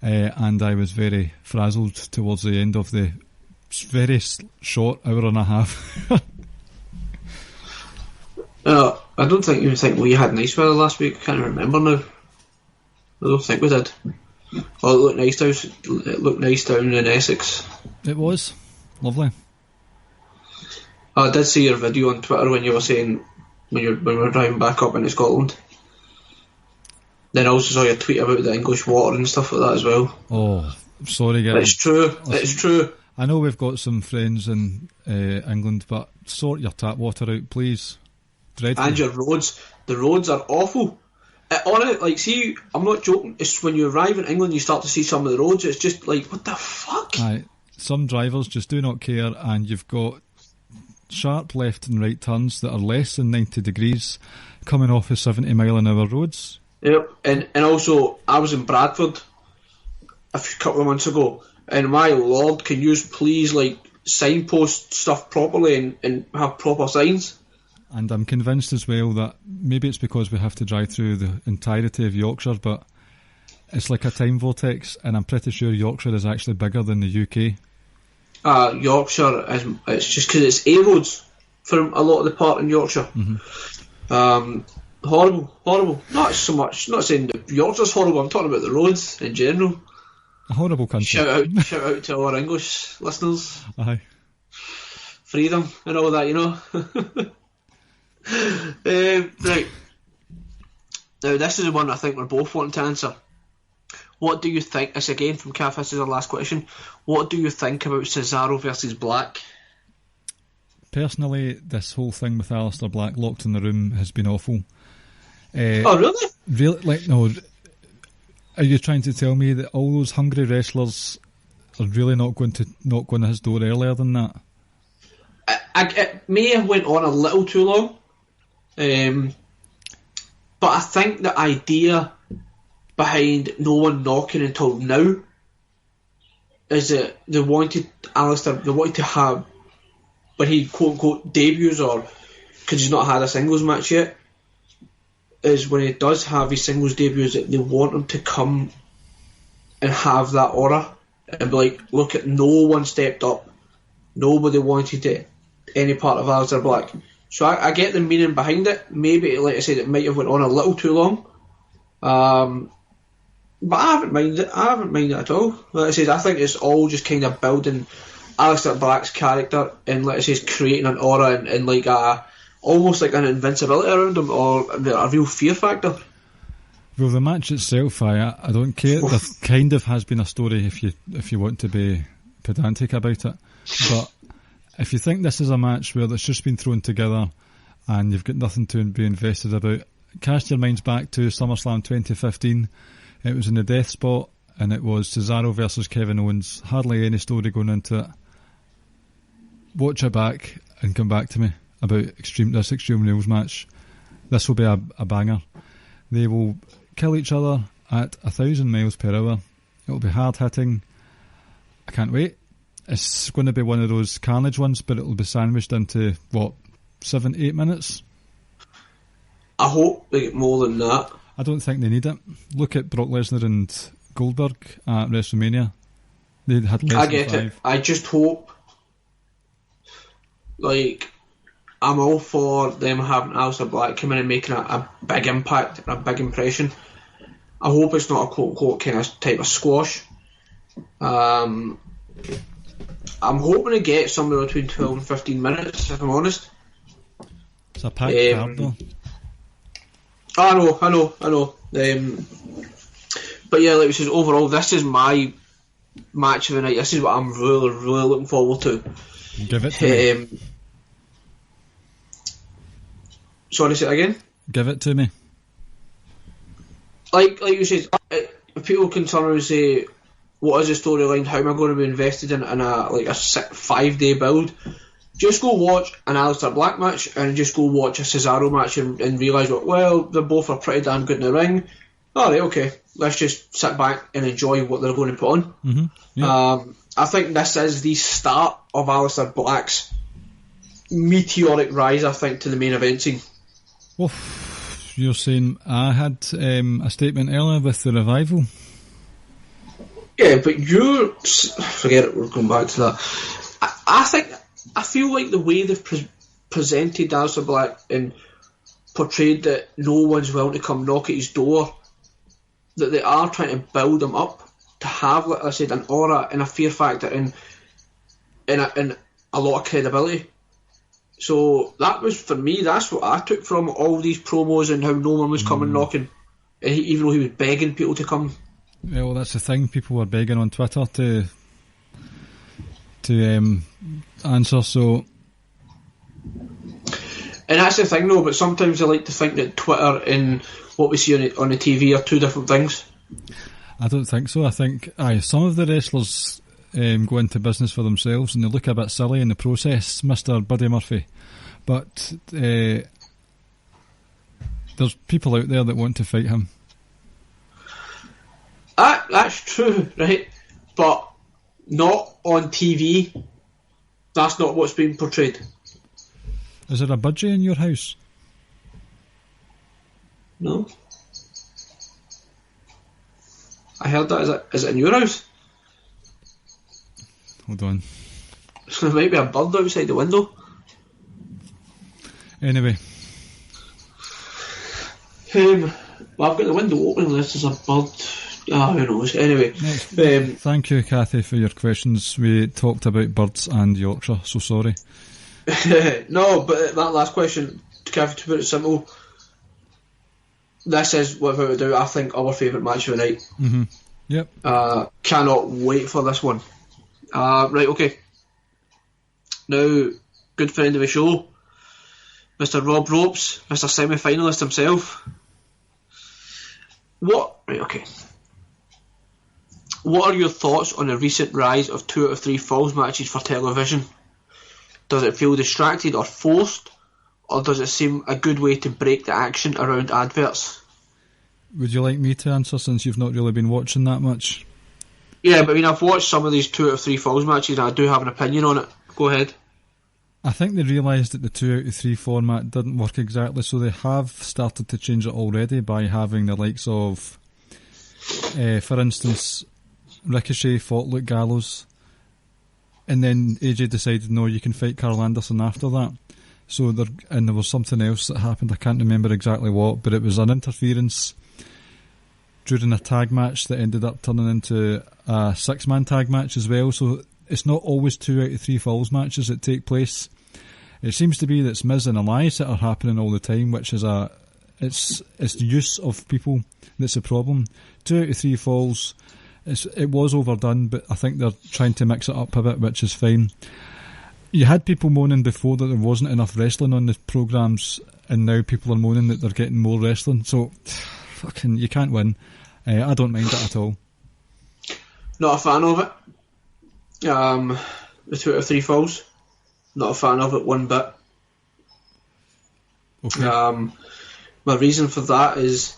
Speaker 4: and I was very frazzled towards the end of the very short hour and a half.
Speaker 5: I don't think we had nice weather last week. I can't remember now. I don't think we did. Well, it looked nice down in Essex.
Speaker 4: It was lovely.
Speaker 5: I did see your video on Twitter when you were saying when we were driving back up into Scotland. Then I also saw your tweet about the English water and stuff like that as well.
Speaker 4: Oh, sorry guys.
Speaker 5: It's true. It's true.
Speaker 4: I know we've got some friends in England, but sort your tap water out, please. Dreadful.
Speaker 5: And your roads. The roads are awful. See, I'm not joking. It's when you arrive in England, you start to see some of the roads. It's just like, what the fuck?
Speaker 4: Aye. some drivers just do not care, and you've got sharp left and right turns that are less than 90 degrees coming off of 70-mile-an-hour roads.
Speaker 5: Yep, and also I was in Bradford a couple of months ago, and my lord, can you please signpost stuff properly and have proper signs?
Speaker 4: And I'm convinced as well that maybe it's because we have to drive through the entirety of Yorkshire, but it's like a time vortex, and I'm pretty sure Yorkshire is actually bigger than the UK.
Speaker 5: Yorkshire it's just because it's A roads for a lot of the part in Yorkshire. Horrible. Not so much. Not saying that Yorkshire's horrible. I'm talking about the roads in general.
Speaker 4: A horrible country.
Speaker 5: Shout out to all our English listeners.
Speaker 4: Aye.
Speaker 5: Freedom and all that, you know. Right. Now this is the one I think we're both wanting to answer. What do you think? This again from Cav. This is our last question. What do you think about Cesaro versus Black?
Speaker 4: Personally, this whole thing with Aleister Black locked in the room has been awful.
Speaker 5: Oh really?
Speaker 4: Really? No. Are you trying to tell me that all those hungry wrestlers are really not going to knock on his door earlier than that?
Speaker 5: It may have went on a little too long, but I think the idea behind no one knocking until now is that they wanted to have, when he quote unquote debuts, or because he's not had a singles match yet, is when he does have his singles debuts, that they want him to come and have that aura and be like, look, at no one stepped up, nobody wanted it, any part of Aleister Black. So I get the meaning behind it. Maybe, like I said, it might have went on a little too long, but I haven't minded it at all. Like I said, I think it's all just kind of building Aleister Black's character and, like I said, creating an aura and like almost like an invincibility around him, or a real fear factor.
Speaker 4: Well, the match itself, I don't care. There kind of has been a story if you want to be pedantic about it. But if you think this is a match where it's just been thrown together and you've got nothing to be invested about, cast your minds back to SummerSlam 2015. It was in the death spot, and it was Cesaro versus Kevin Owens. Hardly any story going into it. Watch it back and come back to me about this Extreme Rules match. This will be a banger. They will kill each other at 1,000 miles per hour. It will be hard hitting. I can't wait. It's going to be one of those Carnage ones, but it will be sandwiched into 7-8 minutes.
Speaker 5: I hope they get more than that.
Speaker 4: I don't think they need it. Look at Brock Lesnar and Goldberg at WrestleMania. They had less
Speaker 5: I get
Speaker 4: than 5.
Speaker 5: it. I just hope, I'm all for them having Aleister Black come in and making a big impact and a big impression. I hope it's not a quote-unquote kind of type of squash. I'm hoping to get somewhere between 12 and 15 minutes, if I'm honest.
Speaker 4: It's a packed card though.
Speaker 5: I know. But yeah, like we said, overall, this is my match of the night. This is what I'm really, really looking forward to.
Speaker 4: Give it to me.
Speaker 5: Sorry, say it again?
Speaker 4: Give it to me.
Speaker 5: Like you said, if people can turn around and say, what is the storyline, how am I going to be invested in a 5-day build? Just go watch an Aleister Black match and just go watch a Cesaro match and realise, they both are pretty damn good in the ring. Alright, okay, let's just sit back and enjoy what they're going to put on.
Speaker 4: Mm-hmm. Yeah.
Speaker 5: I think this is the start of Aleister Black's meteoric rise, I think, to the main event scene.
Speaker 4: Well, you're saying I had a statement earlier with the revival.
Speaker 5: Yeah, but forget it, we're going back to that. I feel like the way they've presented Aleister Black and portrayed that no one's willing to come knock at his door, that they are trying to build him up to have, like I said, an aura and a fear factor and a lot of credibility. So that was, for me, that's what I took from all these promos and how no one was coming knocking, and even though he was begging people to come.
Speaker 4: Yeah, well, that's the thing. People were begging on Twitter to answer. So,
Speaker 5: and that's the thing, though. But sometimes I like to think that Twitter and what we see on the TV are two different things.
Speaker 4: I don't think so. I think some of the wrestlers go into business for themselves, and they look a bit silly in the process, Mr. Buddy Murphy. But there's people out there that want to fight him.
Speaker 5: That's true, right? But not on TV. That's not what's being portrayed.
Speaker 4: Is there a budgie in your house?
Speaker 5: No. I heard that. Is it in your house?
Speaker 4: Hold on.
Speaker 5: There might be a bird outside the window.
Speaker 4: Anyway.
Speaker 5: Well, I've got the window open unless there's a bird. Who knows? Anyway.
Speaker 4: Thank you, Kathy, for your questions. We talked about birds and Yorkshire, so sorry.
Speaker 5: No, but that last question, Kathy, to put it simple, this is, without a doubt, I think our favourite match of the night.
Speaker 4: Mm-hmm. Yep.
Speaker 5: Cannot wait for this one. Right, okay. Now, good friend of the show, Mr. Rob Ropes, Mr. Semi-finalist himself. Right, okay. What are your thoughts on the recent rise of 2 out of 3 falls matches for television? Does it feel distracted or forced, or does it seem a good way to break the action around adverts?
Speaker 4: Would you like me to answer, since you've not really been watching that much?
Speaker 5: Yeah, but I mean, I've watched some of these 2 out of 3 falls matches and I do have an opinion on it. Go ahead.
Speaker 4: I think they realised that the 2 out of 3 format didn't work exactly, so they have started to change it already by having the likes of, for instance, Ricochet fought Luke Gallows, and then AJ decided, no, you can fight Carl Anderson after that. So there was something else that happened, I can't remember exactly what, but it was an interference during a tag match that ended up turning into a 6-man tag match as well. So it's not always 2 out of 3 falls matches that take place. It seems to be that it's Miz and Elias that are happening all the time, which is it's the use of people that's a problem. 2 out of 3 falls, it was overdone, but I think they're trying to mix it up a bit, which is fine. You had people moaning before that there wasn't enough wrestling on the programmes, and now people are moaning that they're getting more wrestling. So, fucking, you can't win. I don't mind it at all.
Speaker 5: Not a fan of it. The 2 out of 3 falls. Not a fan of it one bit.
Speaker 4: Okay.
Speaker 5: My reason for that is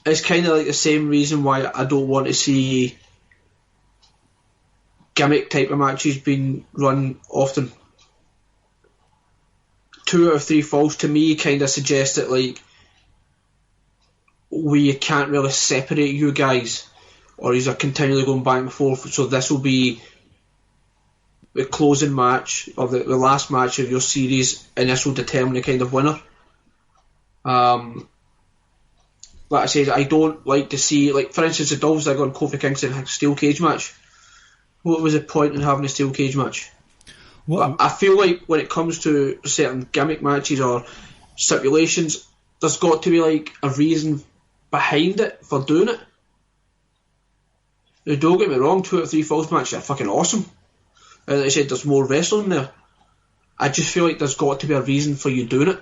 Speaker 5: it's kind of like the same reason why I don't want to see gimmick type of matches being run often. 2 out of 3 falls to me kind of suggest that like we can't really separate you guys, or you're continually going back and forth. So this will be the closing match or the last match of your series, and this will determine the kind of winner. Like I said, I don't like to see, like for instance, the Dolph Ziggler and Kofi Kingston steel cage match. What was the point in having a steel cage match? I feel like when it comes to certain gimmick matches or stipulations, there's got to be like a reason behind it for doing it. Now, don't get me wrong, 2 out of 3 falls matches are fucking awesome. And like I said, there's more wrestling there. I just feel like there's got to be a reason for you doing it.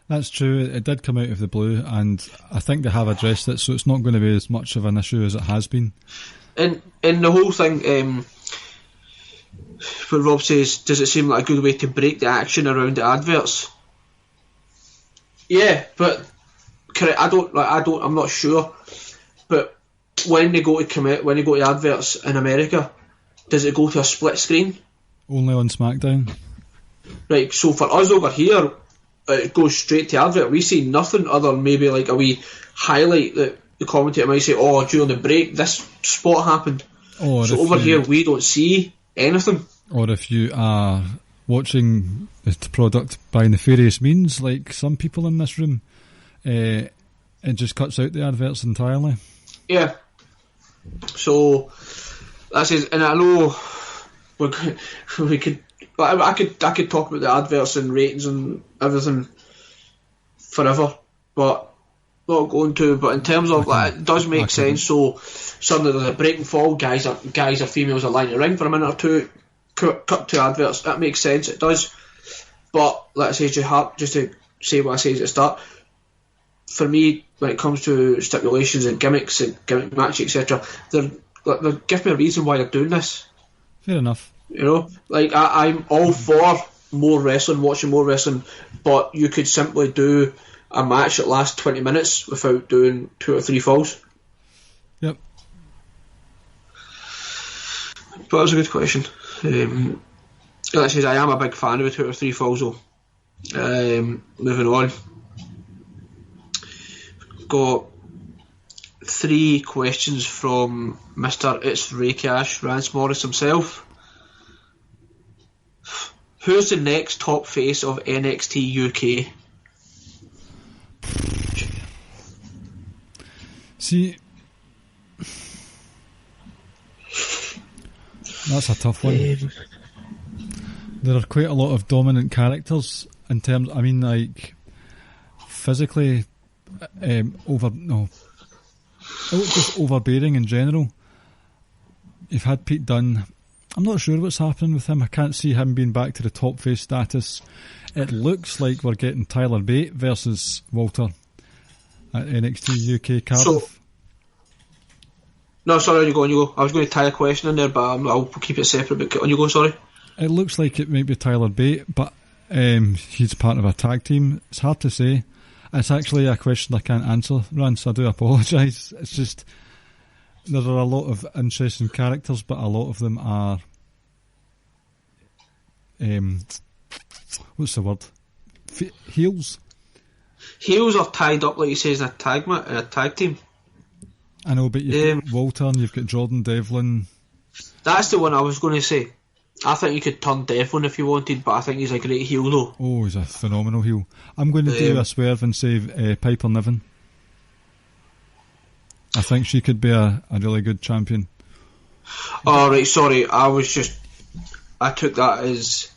Speaker 4: That's true. It did come out of the blue, and I think they have addressed it, so it's not going to be as much of an issue as it has been.
Speaker 5: And the whole thing, what Rob says, does it seem like a good way to break the action around the adverts? Yeah, but correct. I'm not sure. But when they go to adverts in America, does it go to a split screen?
Speaker 4: Only on SmackDown.
Speaker 5: Right. So for us over here, it goes straight to advert. We see nothing other than maybe like a wee highlight that the commentator might say, "Oh, during the break, this spot happened." So over here, we don't see anything.
Speaker 4: Or if you are watching the product by nefarious means, like some people in this room, it just cuts out the adverts entirely.
Speaker 5: Yeah. So that's it. And I know we could. I could talk about the adverts and ratings and everything forever, but not going to. But in terms of it does make sense. So suddenly there's a break and fall. Guys or females are lying in the ring for a minute or two. Cut to adverts. That makes sense. It does. But let's say just to say what I said at the start. For me, when it comes to stipulations and gimmicks and gimmick matches, etc., they're give me a reason why you're doing this.
Speaker 4: Fair enough.
Speaker 5: You know, like I'm all for more wrestling, watching more wrestling, but you could simply do a match that lasts 20 minutes without doing 2 or 3 falls.
Speaker 4: Yep.
Speaker 5: But that was a good question. That says I am a big fan of the 2 or 3 falls though. Moving on. Got 3 questions from Mr. It's Ray Cash, Rance Morris himself. Who's the next top face of NXT UK?
Speaker 4: See, that's a tough one. There are quite a lot of dominant characters in terms, I mean, like, physically, just overbearing in general. You've had Pete Dunne. I'm not sure what's happening with him. I can't see him being back to the top face status. It looks like we're getting Tyler Bate versus Walter at NXT UK Cardiff.
Speaker 5: No, sorry, you go. I was going to tie a question in there, but I'll keep it separate. But on you go, sorry.
Speaker 4: It looks like it might be Tyler Bate, but he's part of a tag team. It's hard to say. It's actually a question I can't answer, Rance. I do apologise. It's just there are a lot of interesting characters, but a lot of them are what's the word? Heels.
Speaker 5: Heels are tied up, like you say, in a tag team.
Speaker 4: I know, but you've got Walter and you've got Jordan Devlin.
Speaker 5: That's the one I was going to say. I think you could turn Devlin if you wanted, but I think he's a great heel though.
Speaker 4: Oh, he's a phenomenal heel. I'm going to do a swerve and say Piper Niven. I think she could be a really good champion.
Speaker 5: Oh, right, sorry. I took that as...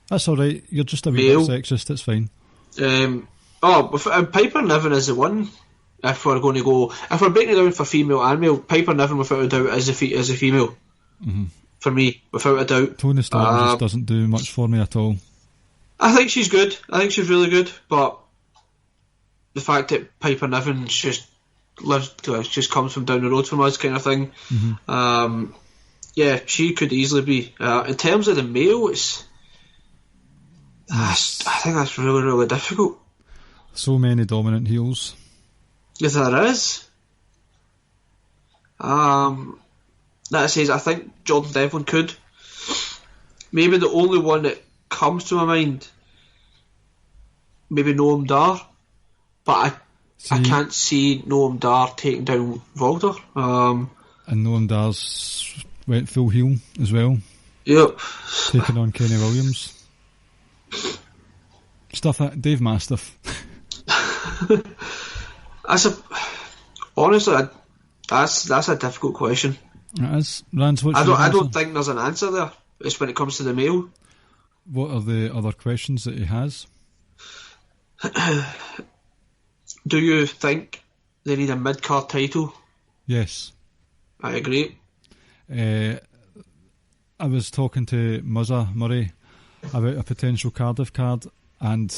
Speaker 4: That's alright. You're just a wee bit sexist. It's fine.
Speaker 5: Piper Niven is the one. If we're going to go... If we're breaking it down for female and male, Piper Niven, without a doubt, is a female.
Speaker 4: Mm-hmm.
Speaker 5: For me, without a doubt.
Speaker 4: Tony Storm just doesn't do much for me at all.
Speaker 5: I think she's good. I think she's really good, but the fact that Piper Niven just comes from down the road from us kind of thing.
Speaker 4: Mm-hmm.
Speaker 5: Yeah, she could easily be. In terms of the male, I think that's really, really difficult.
Speaker 4: So many dominant heels.
Speaker 5: Yes, there is. That says I think Jordan Devlin could. Maybe the only one that comes to my mind, maybe Noam Dar, but I can't see Noam Dar taking down Walter. And
Speaker 4: Noam Dar's went full heel as well.
Speaker 5: Yep.
Speaker 4: Taking on Kenny Williams. Stuff like Dave Mastiff.
Speaker 5: Honestly, that's a difficult question.
Speaker 4: It is. Rance, what's
Speaker 5: I don't think there's an answer there. It's when it comes to the male.
Speaker 4: What are the other questions that he has?
Speaker 5: Do you think they need a mid-card title?
Speaker 4: Yes.
Speaker 5: I agree.
Speaker 4: I was talking to Muzza Murray about a potential Cardiff card, and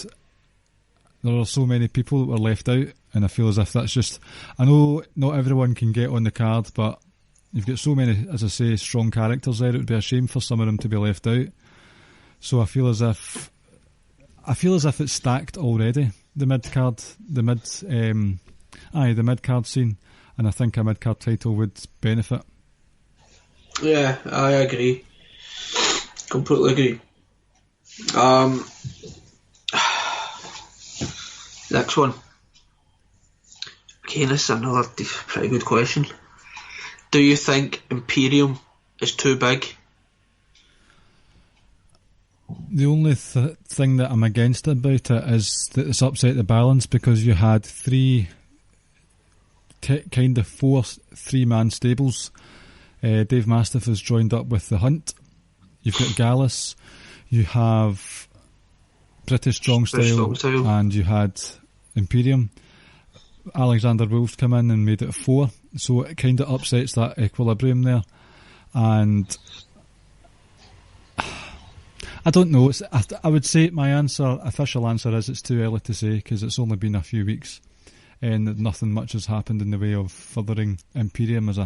Speaker 4: there are so many people that were left out, and I feel as if that's just... I know not everyone can get on the card, but you've got so many, as I say, strong characters there. It would be a shame for some of them to be left out. So I feel as if it's stacked already. The mid card scene, and I think a mid card title would benefit.
Speaker 5: Yeah, I agree. Completely agree. Next one. Okay, this is another pretty good question. Do you think Imperium is too big?
Speaker 4: The only thing that I'm against about it is that it's upset the balance, because you had four 3-man stables. Dave Mastiff has joined up with the Hunt. You've got Gallus. You have British Strong Style, and you had Imperium. Alexander Wolf come in and made it 4, so it kind of upsets that equilibrium there. And I don't know. I would say my official answer is it's too early to say, because it's only been a few weeks and nothing much has happened in the way of furthering Imperium as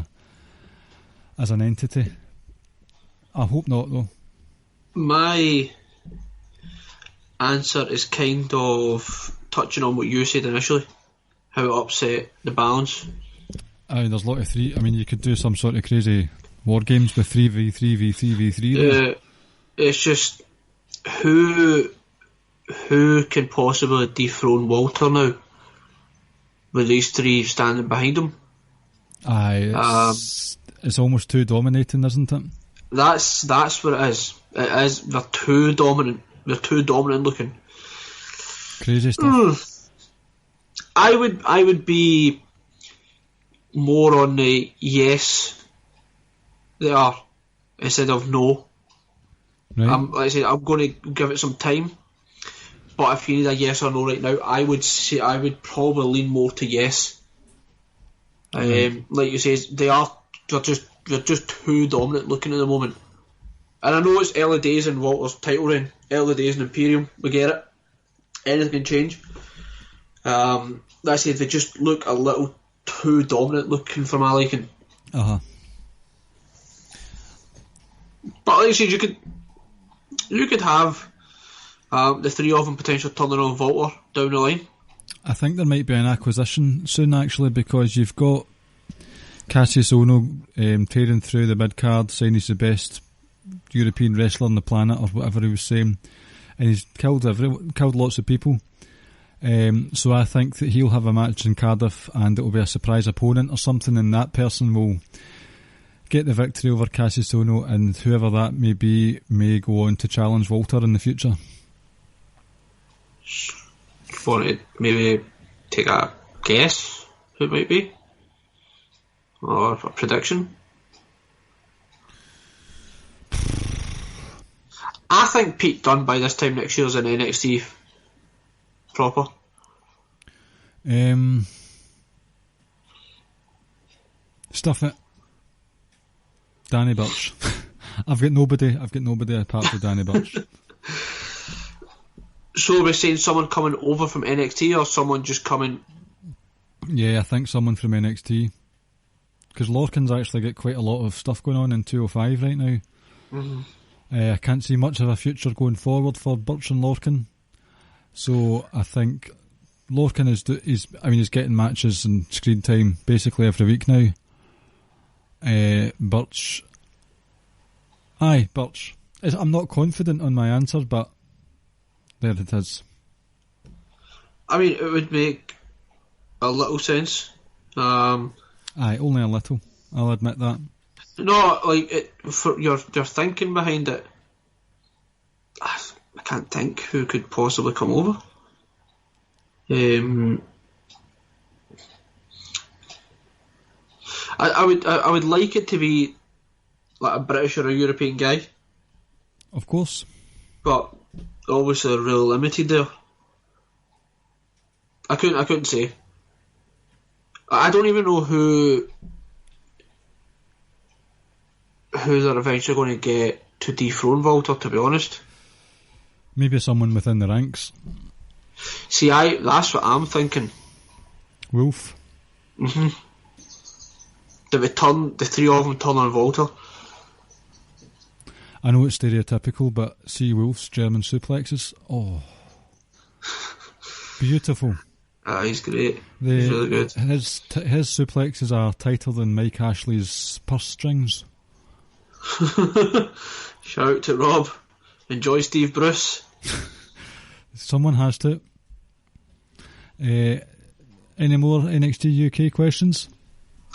Speaker 4: as an entity. I hope not, though.
Speaker 5: My answer is kind of touching on what you said initially, how it upset the balance.
Speaker 4: There's a lot of three. I mean, you could do some sort of crazy war games with 3v3, 3v3.
Speaker 5: It's just who can possibly dethrone Walter now with these three standing behind him?
Speaker 4: It's almost too dominating, isn't it?
Speaker 5: That's what it is. It is. They're too dominant. They're too dominant looking.
Speaker 4: Crazy stuff.
Speaker 5: I would be more on the yes they are instead of no.
Speaker 4: Right.
Speaker 5: Like I said, I'm going to give it some time. But if you need a yes or no right now, I would say I would probably lean more to yes. Like you say, they're just too dominant looking at the moment. And I know it's early days in Walter's title reign, early days in Imperium. We get it. Anything can change. Like I said, they just look a little too dominant looking for my liking.
Speaker 4: Uh-huh.
Speaker 5: But like I said, you could have the three of them potentially turning on Walter down the line.
Speaker 4: I think there might be an acquisition soon, actually, because you've got Cassius Ohno tearing through the mid-card, saying he's the best European wrestler on the planet, or whatever he was saying, and he's killed lots of people. So I think that he'll have a match in Cardiff, and it will be a surprise opponent or something, and that person will get the victory over Cassius Ohno, and whoever that may be may go on to challenge Walter in the future.
Speaker 5: Want to maybe take a guess who it might be? Or a prediction? I think Pete Dunne by this time next year is in NXT proper.
Speaker 4: Stuff it. Danny Burch. I've got nobody apart from Danny Burch.
Speaker 5: So we're saying someone coming over from NXT or someone just coming?
Speaker 4: Yeah, I think someone from NXT. Because Lorcan's actually got quite a lot of stuff going on in 205 right now. Mm-hmm. I can't see much of a future going forward for Burch and Lorcan. So I think Lorcan he's getting matches and screen time basically every week now. Burch. I'm not confident on my answer, but there it is.
Speaker 5: I mean, it would make a little sense.
Speaker 4: Only a little. I'll admit that.
Speaker 5: No, like for your thinking behind it, I can't think who could possibly come over. I would like it to be like a British or a European guy.
Speaker 4: Of course. But
Speaker 5: obviously really limited there. I couldn't say. I don't even know who they're eventually going to get to dethrone Walter, to be honest.
Speaker 4: Maybe someone within the ranks.
Speaker 5: See, that's what I'm thinking.
Speaker 4: Wolf.
Speaker 5: Mm-hmm. The three of them turn on Walter.
Speaker 4: I know it's stereotypical, but see Wolf's German suplexes. Oh. Beautiful.
Speaker 5: He's great. He's really good.
Speaker 4: His suplexes are tighter than Mike Ashley's purse strings.
Speaker 5: Shout out to Rob. Enjoy Steve Bruce.
Speaker 4: Someone has to. Any more NXT UK questions?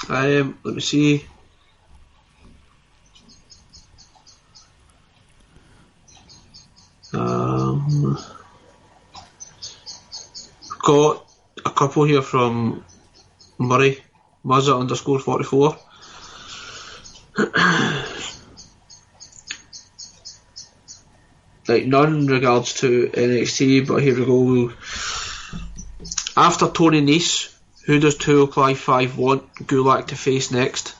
Speaker 5: Let me see. Got a couple here from Murray Muzza _44. Like none in regards to NXT, but here we go. After Tony Nese, who does 205 want Gulak to face next?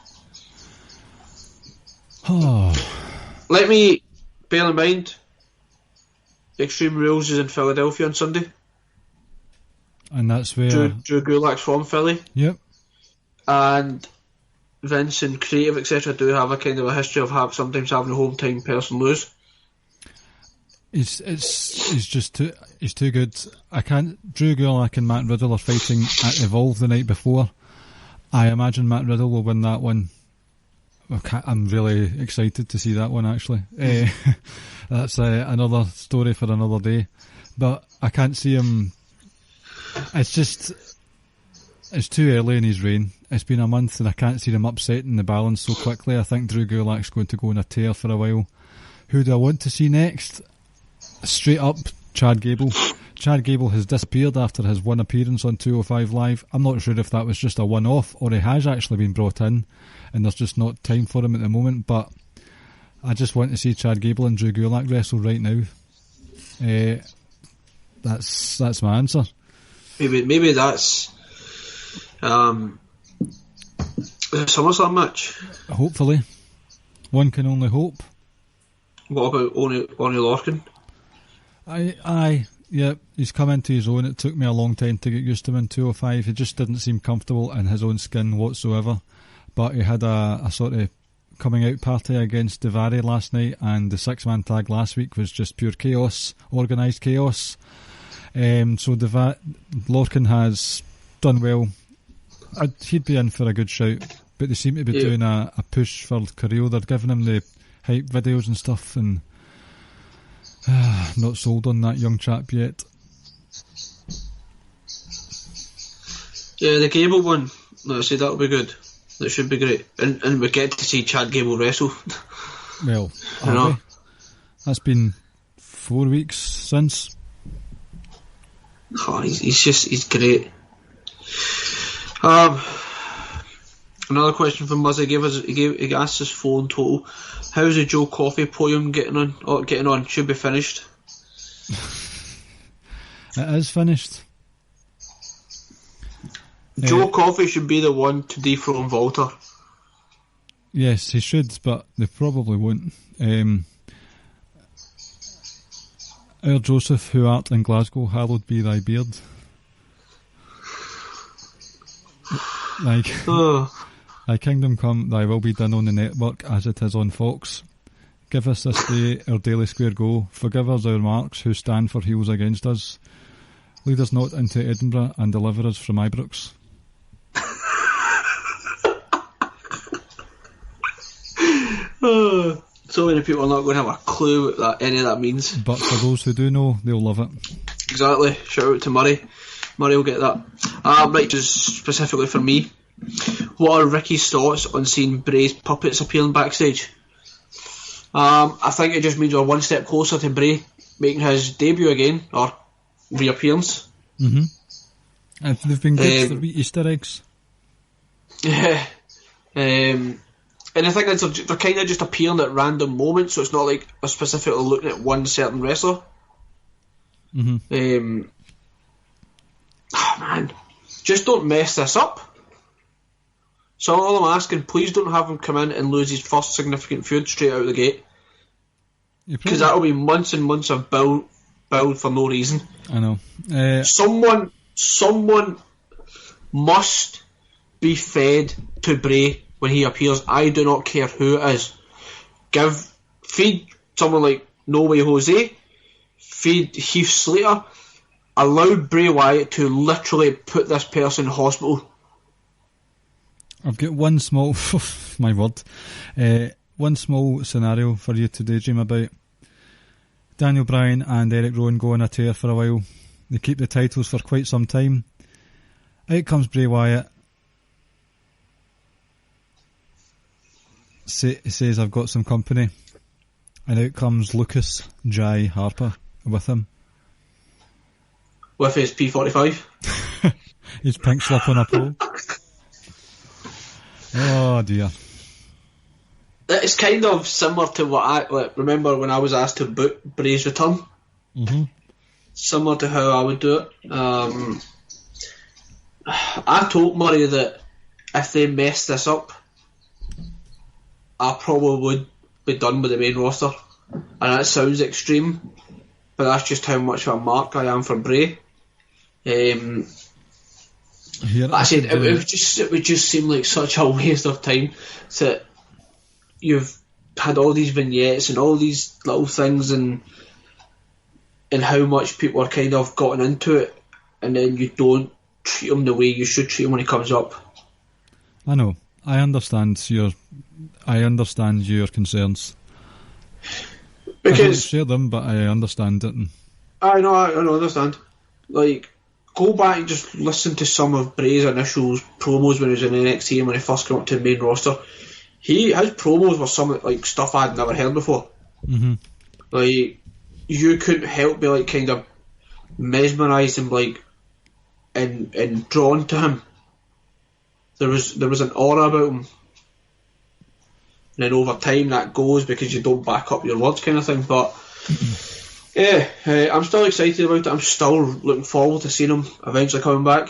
Speaker 5: Let me bear in mind Extreme Rules is in Philadelphia on Sunday.
Speaker 4: And that's where
Speaker 5: Drew Gulak's from Philly.
Speaker 4: Yep.
Speaker 5: And Vince and creative etc. do have a kind of a history of sometimes having a hometown person lose.
Speaker 4: He's just too good. I can't. Drew Gulak and Matt Riddle are fighting at Evolve the night before. I imagine Matt Riddle will win that one. I'm really excited to see that one, actually. That's another story for another day. But I can't see him. It's too early in his reign. It's been a month and I can't see him upsetting the balance so quickly. I think Drew Gulak's going to go on a tear for a while. Who do I want to see next? Straight up, Chad Gable. Chad Gable has disappeared after his one appearance on 205 Live. I'm not sure if that was just a one-off or he has actually been brought in and there's just not time for him at the moment, but I just want to see Chad Gable and Drew Gulak wrestle right now. That's my answer.
Speaker 5: Maybe that's the SummerSlam match.
Speaker 4: Hopefully. One can only hope.
Speaker 5: What about Oney Lorcan?
Speaker 4: Yeah, he's come into his own. It took me a long time to get used to him in 205. He just didn't seem comfortable in his own skin whatsoever. But he had a sort of coming out party against Daivari last night, and the 6-man tag last week was just pure chaos, organised chaos. So Lorcan has done well. He'd be in for a good shout, but they seem to be doing a push for Carrillo. They're giving him the hype videos and stuff, and not sold on that young chap yet.
Speaker 5: Yeah, the Gable one, let's say that'll be good. That should be great. And we get to see Chad Gable wrestle.
Speaker 4: Well, that's been 4 weeks since.
Speaker 5: Oh, he's great. Another question from Muzzy. He asked his phone total. How's the Joe Coffey poem getting on? Should be finished.
Speaker 4: It is finished.
Speaker 5: Joe Coffey should be the one to dethrone Walter.
Speaker 4: Yes, he should, but they probably won't. Our Joseph, who art in Glasgow, hallowed be thy beard. Thy kingdom come, thy will be done on the network as it is on Fox. Give us this day our daily square go. Forgive us our marks who stand for heels against us. Lead us not into Edinburgh and deliver us from Ibrox.
Speaker 5: So many people are not going to have a clue what any of that means.
Speaker 4: But for those who do know, they'll love it.
Speaker 5: Exactly. Shout out to Murray. Murray will get that. Right, just specifically for me, what are Ricky's thoughts on seeing Bray's puppets appearing backstage? I think it just means we're one step closer to Bray making his debut again, or reappearance.
Speaker 4: Mm-hmm. They've been good for Easter eggs.
Speaker 5: Yeah. And I think they're kind of just appearing at random moments, so it's not like they're specifically looking at one certain wrestler.
Speaker 4: Mm-hmm.
Speaker 5: Oh man, just don't mess this up. So all I'm asking, please don't have him come in and lose his first significant feud straight out of the gate, because that'll be months and months of build for no reason.
Speaker 4: I know.
Speaker 5: Someone must be fed to Bray when he appears. I do not care who it is. Feed someone like No Way Jose, feed Heath Slater, allow Bray Wyatt to literally put this person in hospital.
Speaker 4: I've got one small, my word, one small scenario for you to daydream about. Daniel Bryan and Eric Rowan go on a tear for a while. They keep the titles for quite some time. Out comes Bray Wyatt. Says, I've got some company. And out comes Lucas Jai Harper with him.
Speaker 5: With his P45?
Speaker 4: His pink slip on a pole. Oh dear.
Speaker 5: It's kind of similar to what I remember when I was asked to book Bray's return.
Speaker 4: Mm-hmm.
Speaker 5: Similar to how I would do it. I told Murray that if they mess this up, I probably would be done with the main roster. And that sounds extreme, but that's just how much of a mark I am for Bray. I said it would just seem like such a waste of time that you've had all these vignettes and all these little things and how much people are kind of gotten into it, and then you don't treat him the way you should treat him when he comes up.
Speaker 4: I know. I understand your concerns.
Speaker 5: Because
Speaker 4: I don't share them, but I understand it.
Speaker 5: I understand. Like, go back and just listen to some of Bray's initial promos when he was in NXT and when he first came up to the main roster. His promos were some like stuff I'd never heard before.
Speaker 4: Mm-hmm.
Speaker 5: Like, you couldn't help but like kind of mesmerised and like and drawn to him. There was an aura about him. And then over time that goes because you don't back up your words, kind of thing. But yeah, I'm still excited about it. I'm still looking forward to seeing him eventually coming back.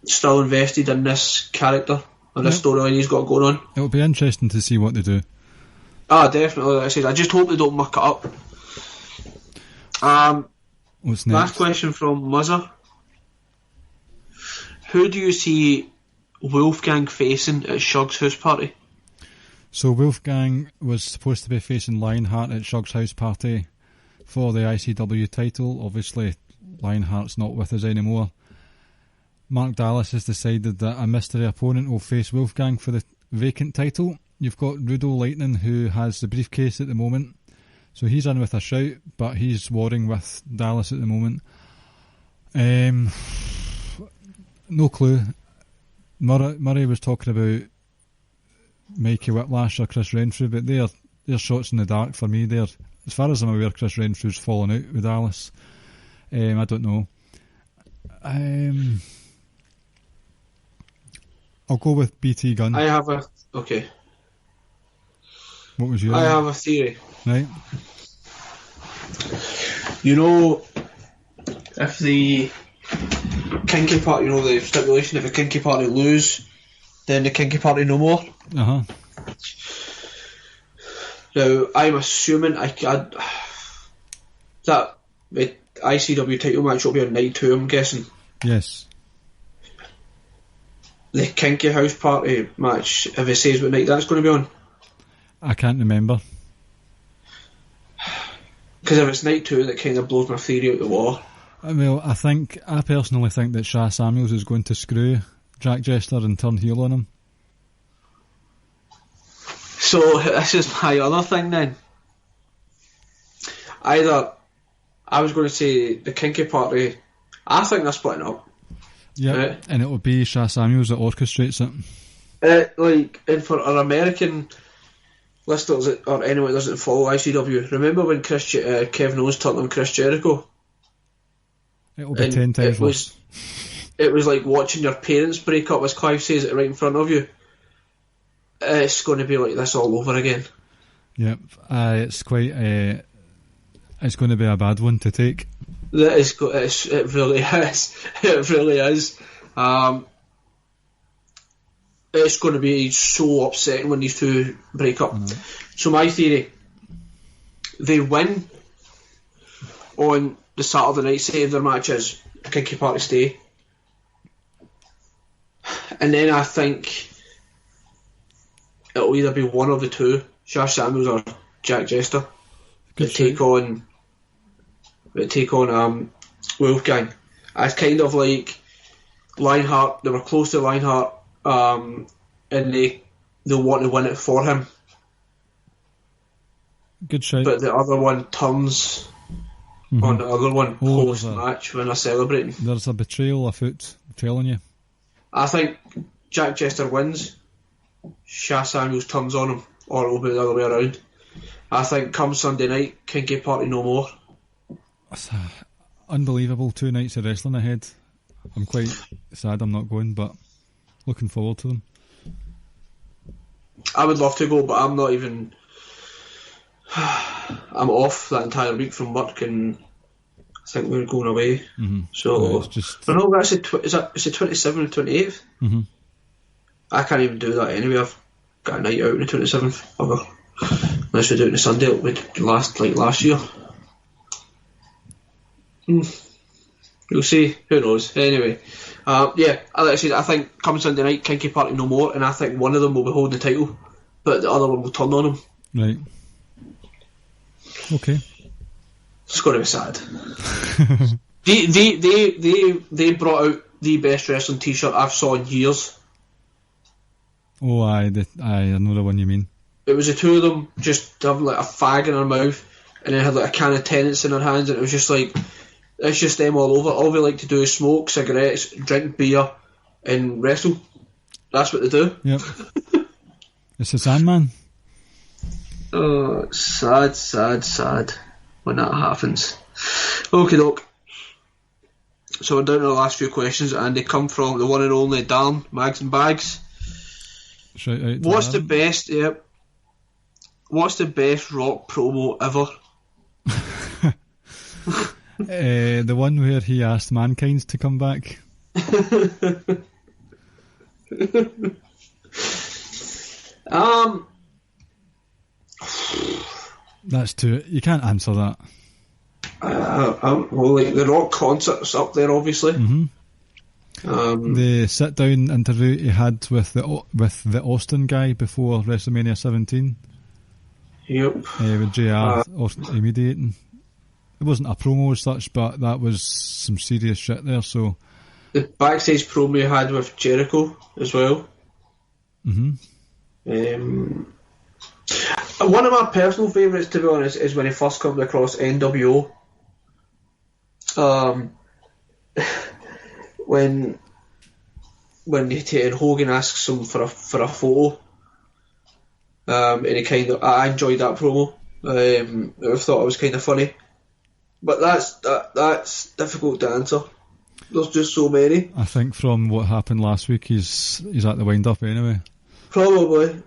Speaker 5: Still invested in this character and this storyline he's got going on.
Speaker 4: It'll be interesting to see what they do.
Speaker 5: Definitely. Like I said, I just hope they don't muck it up.
Speaker 4: What's next?
Speaker 5: Last question from Muzzer. Who do you see Wolfgang facing at Shug's house party?
Speaker 4: So Wolfgang was supposed to be facing Lionheart at Shug's house party for the ICW title. Obviously, Lionheart's not with us anymore. Mark Dallas has decided that a mystery opponent will face Wolfgang for the vacant title. You've got Rudo Lightning, who has the briefcase at the moment. So he's in with a shout, but he's warring with Dallas at the moment. No clue. Murray was talking about Mikey Whiplash or Chris Renfrew, but they're shots in the dark for me. As far as I'm aware, Chris Renfrew's fallen out with Dallas. I don't know. I'll go with BT Gunn.
Speaker 5: Okay.
Speaker 4: What was yours?
Speaker 5: I have a theory.
Speaker 4: Right.
Speaker 5: You know, if the Kinky Party, the stipulation, if the Kinky Party lose, then the Kinky Party no more.
Speaker 4: Uh-huh.
Speaker 5: Now, I'm assuming that the ICW title match will be on night 2, I'm guessing.
Speaker 4: Yes.
Speaker 5: The Kinky House Party match, if it says what night that's going to be on.
Speaker 4: I can't remember.
Speaker 5: Because if it's night 2, that kind of blows my theory out the water.
Speaker 4: Well, I personally think that Sha Samuels is going to screw Jack Jester and turn heel on him.
Speaker 5: So this is my other thing then. Either I was going to say the Kinky Party, I think they're splitting up.
Speaker 4: Yeah, right? And it will be Sha Samuels that orchestrates
Speaker 5: it. And for our American listeners or anyone that doesn't follow ICW, remember when Kevin Owens turned on Chris Jericho?
Speaker 4: It will be 10 times worse.
Speaker 5: It was like watching your parents break up, as Clive says it right in front of you. It's going to be like this all over again.
Speaker 4: Yep, it's quite. It's going to be a bad one to take.
Speaker 5: It really is. It really is. It's going to be so upsetting when these two break up. Mm-hmm. So my theory, they win on the Saturday night, save their matches, Kinky Party stay. And then I think it'll either be one of the two, Sha Samuels or Jack Jester, that take on Wolfgang. It's kind of like Lionheart, they were close to Lionheart, and they want to win it for him.
Speaker 4: Good shout.
Speaker 5: But the other one turns on the other one post-match when they're celebrating.
Speaker 4: There's a betrayal afoot, I'm telling you.
Speaker 5: I think Jack Jester wins, Sha Samuels turns on him, or it'll be the other way around. I think come Sunday night, Kinky Party no more.
Speaker 4: It's unbelievable 2 nights of wrestling ahead. I'm quite sad I'm not going, but looking forward to them.
Speaker 5: I would love to go, but I'm not even... I'm off that entire week from work, and I think we're going away.
Speaker 4: Mm-hmm.
Speaker 5: So I don't know. Is it 27th or 28th?
Speaker 4: Mm-hmm.
Speaker 5: I can't even do that anyway. I've got a night out on the 27th. Unless we do it on the Sunday, it'll be last year. You'll see. Who knows? Anyway, like I said, I think come Sunday night, Kinky Party no more, and I think one of them will be holding the title, but the other one will turn on him.
Speaker 4: Right. Okay.
Speaker 5: It's going to be sad. They brought out the best wrestling T-shirt I've saw in years.
Speaker 4: Oh, I know the one you mean.
Speaker 5: It was the two of them just having like a fag in their mouth, and then had like a can of Tennent's in their hands, and it was just like, it's just them all over. All they like to do is smoke cigarettes, drink beer, and wrestle. That's what they do.
Speaker 4: Yep. It's the Sandman.
Speaker 5: Oh, sad when that happens. Okie doke. So we're down to the last few questions, and they come from the one and only Darren Mags and Bags.
Speaker 4: Shout out to
Speaker 5: What's
Speaker 4: Darren.
Speaker 5: the best? Yep. What's the best Rock promo ever?
Speaker 4: The one where he asked Mankind to come back. That's too. You can't answer that.
Speaker 5: Well, like the Rock concert's up there, obviously.
Speaker 4: Mm-hmm. The sit-down interview he had with the Austin guy before WrestleMania 17.
Speaker 5: Yep.
Speaker 4: With JR mediating. It wasn't a promo as such, but that was some serious shit there. So
Speaker 5: the backstage promo you had with Jericho as well.
Speaker 4: Mm-hmm.
Speaker 5: One of my personal favourites, to be honest, is when he first comes across NWO. When Hogan asks him for a photo, and I enjoyed that promo. I thought it was kind of funny, but that's difficult to answer. There's just so many.
Speaker 4: I think from what happened last week, he's at the wind up anyway.
Speaker 5: Probably.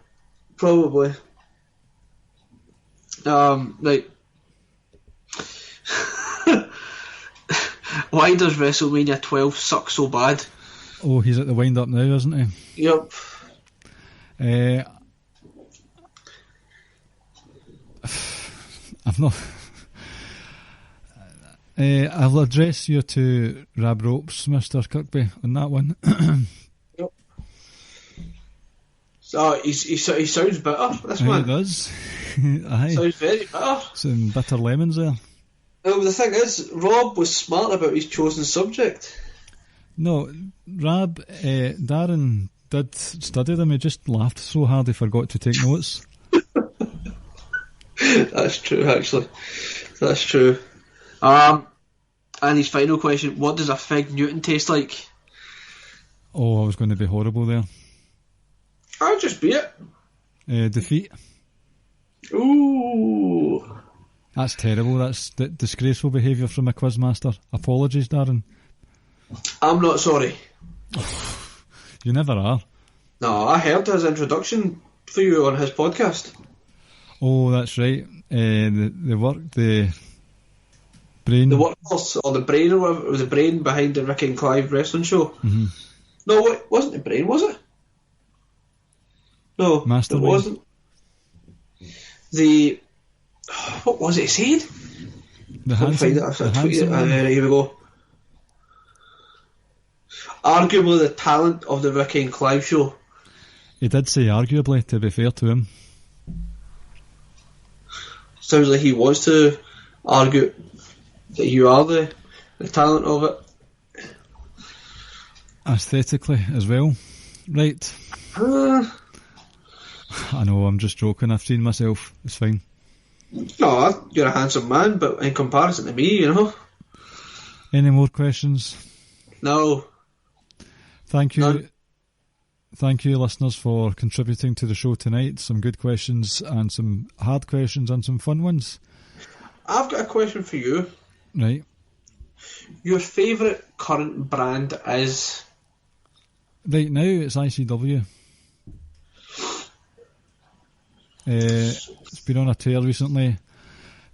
Speaker 5: Why does WrestleMania 12 suck so bad?
Speaker 4: Oh, he's at the wind up now, isn't he?
Speaker 5: Yep.
Speaker 4: I've not. I'll address you to Rab Ropes, Mr. Kirkby, on that one.
Speaker 5: Yep. So he sounds bitter. This man.
Speaker 4: He does. Aye.
Speaker 5: Sounds very bitter.
Speaker 4: Some bitter lemons there.
Speaker 5: The thing is, Rob was smart about his chosen subject.
Speaker 4: No, Darren did study them. He just laughed so hard he forgot to take notes.
Speaker 5: That's true, actually. That's true. And his final question: what does a Fig Newton taste like?
Speaker 4: Oh, I was going to be horrible there.
Speaker 5: I'll just be it.
Speaker 4: Defeat.
Speaker 5: Ooh.
Speaker 4: That's terrible. That's disgraceful behaviour from a quizmaster. Apologies, Darren.
Speaker 5: I'm not sorry.
Speaker 4: You never are.
Speaker 5: No, I heard his introduction for you on his podcast.
Speaker 4: Oh, that's right. The brain.
Speaker 5: The workforce, or the brain, or whatever. It was the brain behind the Ricky and Clive wrestling show.
Speaker 4: Mm-hmm.
Speaker 5: No, it wasn't the brain, was it? No,
Speaker 4: Mastermind.
Speaker 5: It wasn't. What was it he said?
Speaker 4: The handsome.
Speaker 5: Here we go. Arguably the talent of the Ricky and Clive show.
Speaker 4: He did say arguably, to be fair to him.
Speaker 5: Sounds like he wants to argue that you are the talent of it.
Speaker 4: Aesthetically as well. Right. I know, I'm just joking. I've seen myself. It's fine.
Speaker 5: No, you're a handsome man, but in comparison to me, you know.
Speaker 4: Any more questions?
Speaker 5: No.
Speaker 4: Thank you.
Speaker 5: None.
Speaker 4: Thank you, listeners, for contributing to the show tonight. Some good questions and some hard questions and some fun ones.
Speaker 5: I've got a question for you.
Speaker 4: Right.
Speaker 5: Your favourite current brand is?
Speaker 4: Right now, it's ICW. It's been on a tear recently.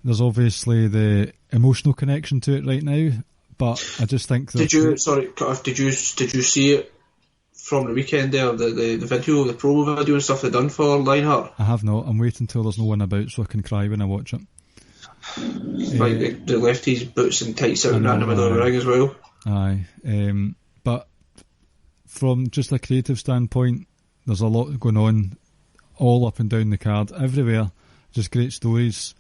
Speaker 4: There's obviously the emotional connection to it right now, but I just think that... Did you
Speaker 5: see it from the weekend there, the video, the promo video and stuff they done for Lionheart?
Speaker 4: I have not. I'm waiting till there's no one about so I can cry when I watch it.
Speaker 5: Like they left his boots and tights out in the middle of the ring as well.
Speaker 4: Aye. But from just a creative standpoint, there's a lot going on all up and down the card, everywhere. Just great stories.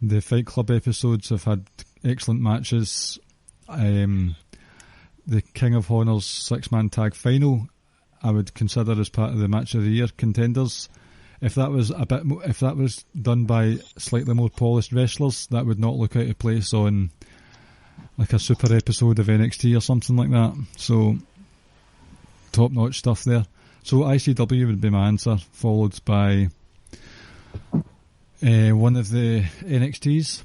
Speaker 4: The Fight Club episodes have had excellent matches. The King of Honor's 6-man tag final, I would consider as part of the match of the year contenders. If that was done by slightly more polished wrestlers, that would not look out of place on like a super episode of NXT or something like that. So top notch stuff there. So ICW would be my answer, followed by one of the NXTs.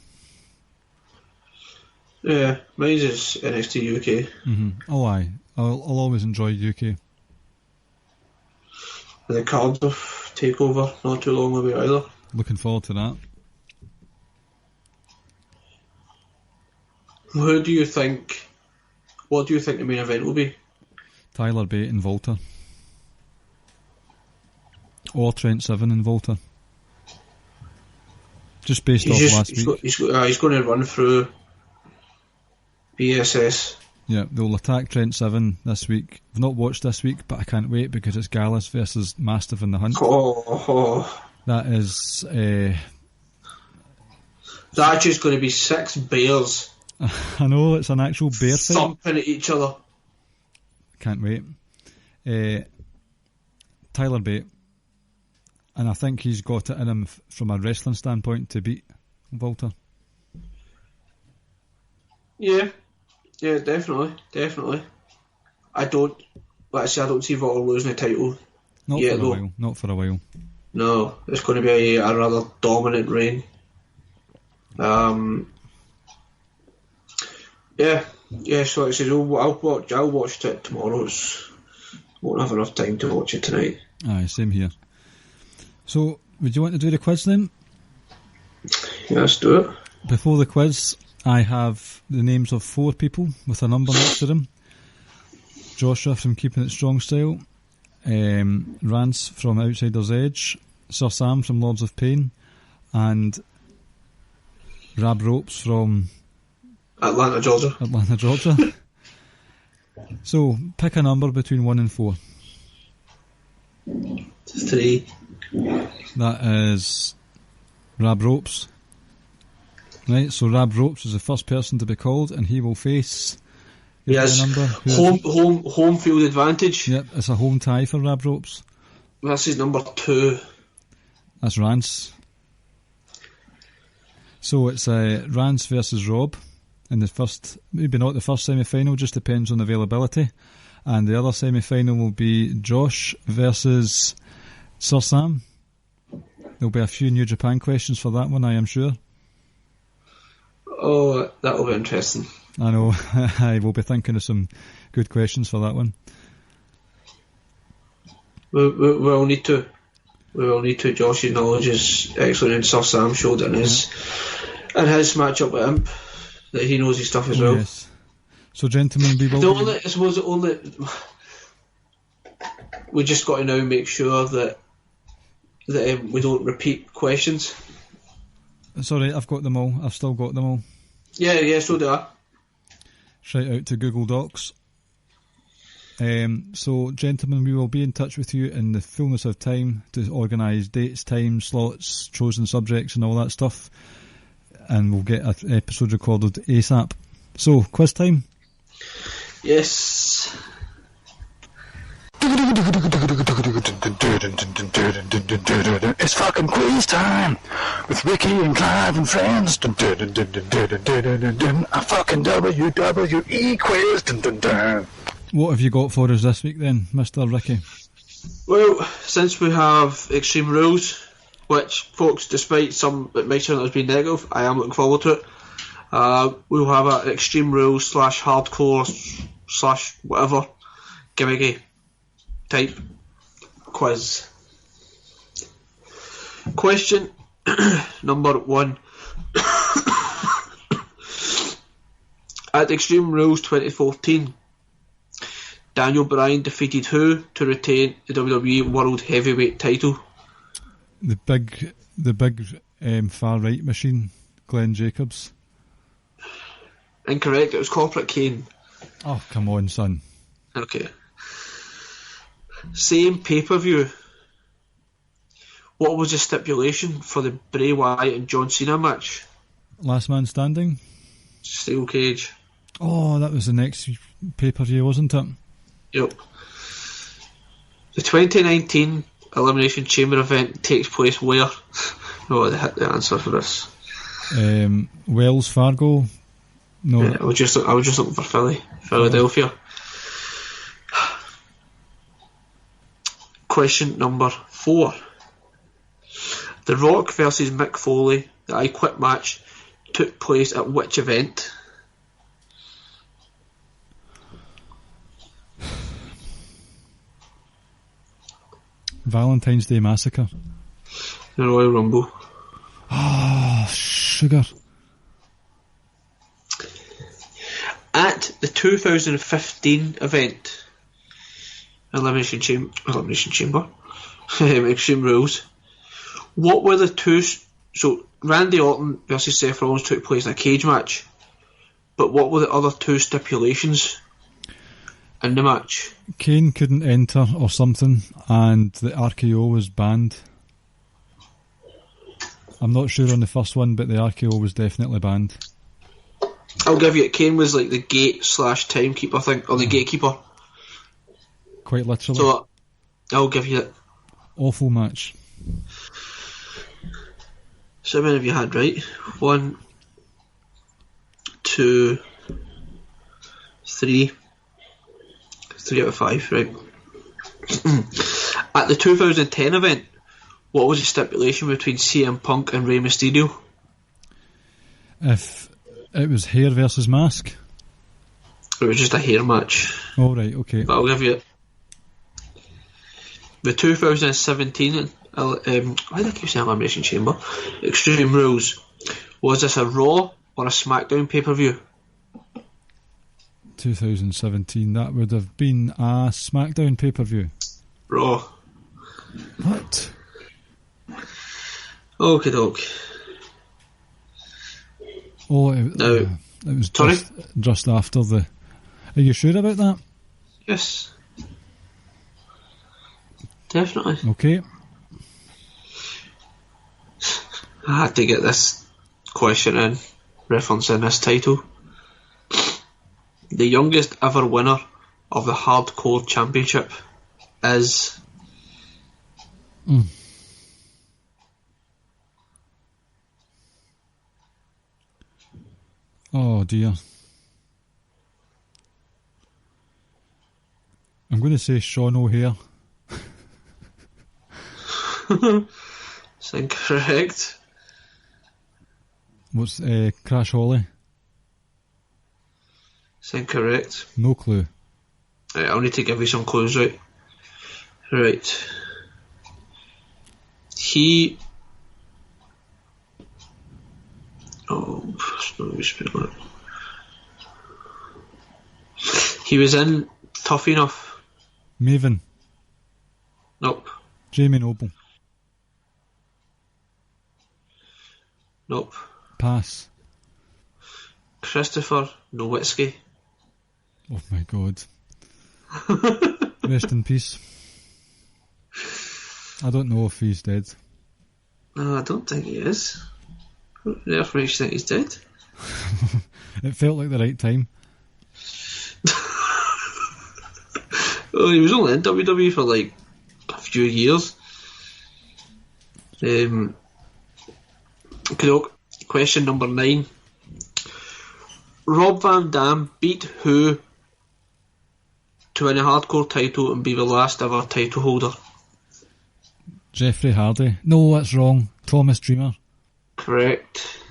Speaker 5: Yeah, mine is NXT UK.
Speaker 4: Mm-hmm. Oh aye, I'll always enjoy UK.
Speaker 5: The Cardiff takeover not too long ago either.
Speaker 4: Looking forward to that.
Speaker 5: What do you think the main event will be?
Speaker 4: Tyler Bate and Volta. Or Trent Seven and Volta. Just based off last week.
Speaker 5: He's going to run through BSS.
Speaker 4: Yeah, they'll attack Trent Seven this week. I've not watched this week, but I can't wait because it's Gallus versus Mastiff in the Hunt. That is...
Speaker 5: That's just going to be 6 bears.
Speaker 4: I know, it's an actual bear fight.
Speaker 5: Thumping at each other.
Speaker 4: Can't wait. Tyler Bate. And I think he's got it in him from a wrestling standpoint to beat Volta.
Speaker 5: Yeah, definitely. I don't see Volta losing the title.
Speaker 4: Not for a while.
Speaker 5: No, it's going to be a rather dominant reign. So like I said, I'll watch it tomorrow. Won't have enough time to watch it tonight.
Speaker 4: Aye, same here. So, would you want to do the quiz then?
Speaker 5: Yeah, let's do it.
Speaker 4: Before the quiz, I have the names of 4 people with a number next to them. Joshua from Keeping It Strong Style, Rance from Outsider's Edge, Sir Sam from Lords of Pain, and Rab Ropes from
Speaker 5: Atlanta, Georgia.
Speaker 4: So, pick a number between 1 and 4.
Speaker 5: 3.
Speaker 4: That is Rab Ropes. Right, so Rab Ropes is the first person to be called, and he will face...
Speaker 5: Yes, home field advantage.
Speaker 4: Yep, it's a home tie for Rab Ropes.
Speaker 5: This is number 2.
Speaker 4: That's Rance. So it's Rance versus Rob in the first, maybe not the first semi-final, just depends on availability. And the other semi-final will be Josh versus Sir Sam. There'll be a few New Japan questions for that one, I am sure.
Speaker 5: Oh, that'll be interesting.
Speaker 4: I know. I will be thinking of some good questions for that one.
Speaker 5: We'll need to. Josh's knowledge is excellent, and Sir Sam showed in his matchup with Imp that he knows his stuff as well. Yes.
Speaker 4: So, gentlemen,
Speaker 5: we just got to now make sure that we don't repeat questions.
Speaker 4: Sorry, I've got them all. I've still got them all.
Speaker 5: Yeah, so do I.
Speaker 4: Shout out to Google Docs. So, gentlemen, we will be in touch with you in the fullness of time to organise dates, times, slots, chosen subjects and all that stuff. And we'll get an episode recorded ASAP. So, quiz time?
Speaker 5: Yes.
Speaker 6: It's fucking quiz time with Ricky and Clive and friends. A fucking WWE quiz.
Speaker 4: What have you got for us this week then, Mr. Ricky?
Speaker 5: Well, since we have Extreme Rules, which, folks, despite some it might sound as being negative, I am looking forward to it. We'll have an Extreme Rules / hardcore / whatever gimmicky type quiz. Question number 1. At Extreme Rules 2014, Daniel Bryan defeated who to retain the WWE World Heavyweight title?
Speaker 4: The big far right machine, Glenn Jacobs.
Speaker 5: Incorrect. It was Corporate Kane.
Speaker 4: Oh, come on, son.
Speaker 5: Okay. Same pay-per-view. What was the stipulation for the Bray Wyatt and John Cena match?
Speaker 4: Last man standing?
Speaker 5: Steel cage.
Speaker 4: Oh, that was the next pay-per-view, wasn't it?
Speaker 5: Yep. The 2019 Elimination Chamber event takes place where? Oh, they hit the answer for this.
Speaker 4: Wells Fargo? No.
Speaker 5: Yeah, I was just looking for Philadelphia. Question number 4. The Rock versus Mick Foley, the I Quit match, took place at which event?
Speaker 4: Valentine's Day Massacre.
Speaker 5: The Royal Rumble.
Speaker 4: Ah, sugar.
Speaker 5: At the 2015 event, Elimination Chamber, Extreme Rules, what were the two... So, Randy Orton versus Seth Rollins took place in a cage match, but what were the other two stipulations in the match?
Speaker 4: Kane couldn't enter or something, and the RKO was banned. I'm not sure on the first one, but the RKO was definitely banned.
Speaker 5: I'll give you it. Kane was like the gate / timekeeper thing, or the gatekeeper.
Speaker 4: Quite literally.
Speaker 5: So, I'll give you it.
Speaker 4: Awful match.
Speaker 5: So how many have you had right? 1, 2, 3. 3 out of 5, right? At the 2010 event, what was the stipulation between CM Punk and Rey Mysterio?
Speaker 4: If it was hair versus mask?
Speaker 5: It was just a hair match.
Speaker 4: Oh, right, okay.
Speaker 5: But I'll give you it. The 2017, why do I keep saying Elimination Chamber? Extreme Rules. Was this a Raw or a SmackDown pay-per-view?
Speaker 4: 2017, that would have been a SmackDown pay-per-view.
Speaker 5: Raw.
Speaker 4: What?
Speaker 5: Okie doke.
Speaker 4: Oh, it was just after the... Are you sure about that?
Speaker 5: Yes. Definitely.
Speaker 4: Okay.
Speaker 5: I had to get this question in, referencing this title. The youngest ever winner of the Hardcore Championship is...
Speaker 4: Oh dear. I'm going to say Sean O'Hare.
Speaker 5: It's incorrect.
Speaker 4: What's Crash Holly?
Speaker 5: It's incorrect.
Speaker 4: No clue.
Speaker 5: Right, I'll need to give you some clues, right? Right. He... Oh, it's not really spelling it. He was in Tough Enough.
Speaker 4: Maven.
Speaker 5: Nope.
Speaker 4: Jamie Noble.
Speaker 5: Nope.
Speaker 4: Pass.
Speaker 5: Christopher Nowitzki.
Speaker 4: Oh my god. Rest in peace. I don't know if he's dead.
Speaker 5: No, I don't think he is. Therefore, you think he's dead?
Speaker 4: It felt like the right time.
Speaker 5: Well, he was only in WWE for like a few years. Okay, question number 9. Rob Van Dam beat who to win a Hardcore title and be the last ever title holder?
Speaker 4: Jeffrey Hardy. No, that's wrong. Thomas Dreamer.
Speaker 5: Correct.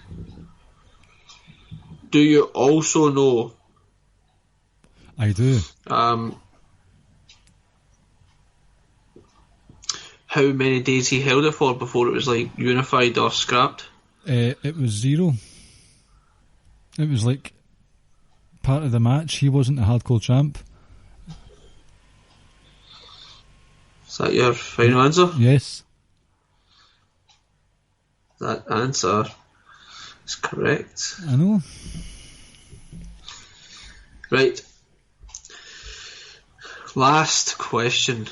Speaker 5: Do you also know?
Speaker 4: I do.
Speaker 5: How many days he held it for before it was like unified or scrapped?
Speaker 4: It was 0. It was like part of the match. He wasn't a Hardcore champ.
Speaker 5: Is that your final answer?
Speaker 4: Yes.
Speaker 5: That answer is correct.
Speaker 4: I know.
Speaker 5: Right, Last question.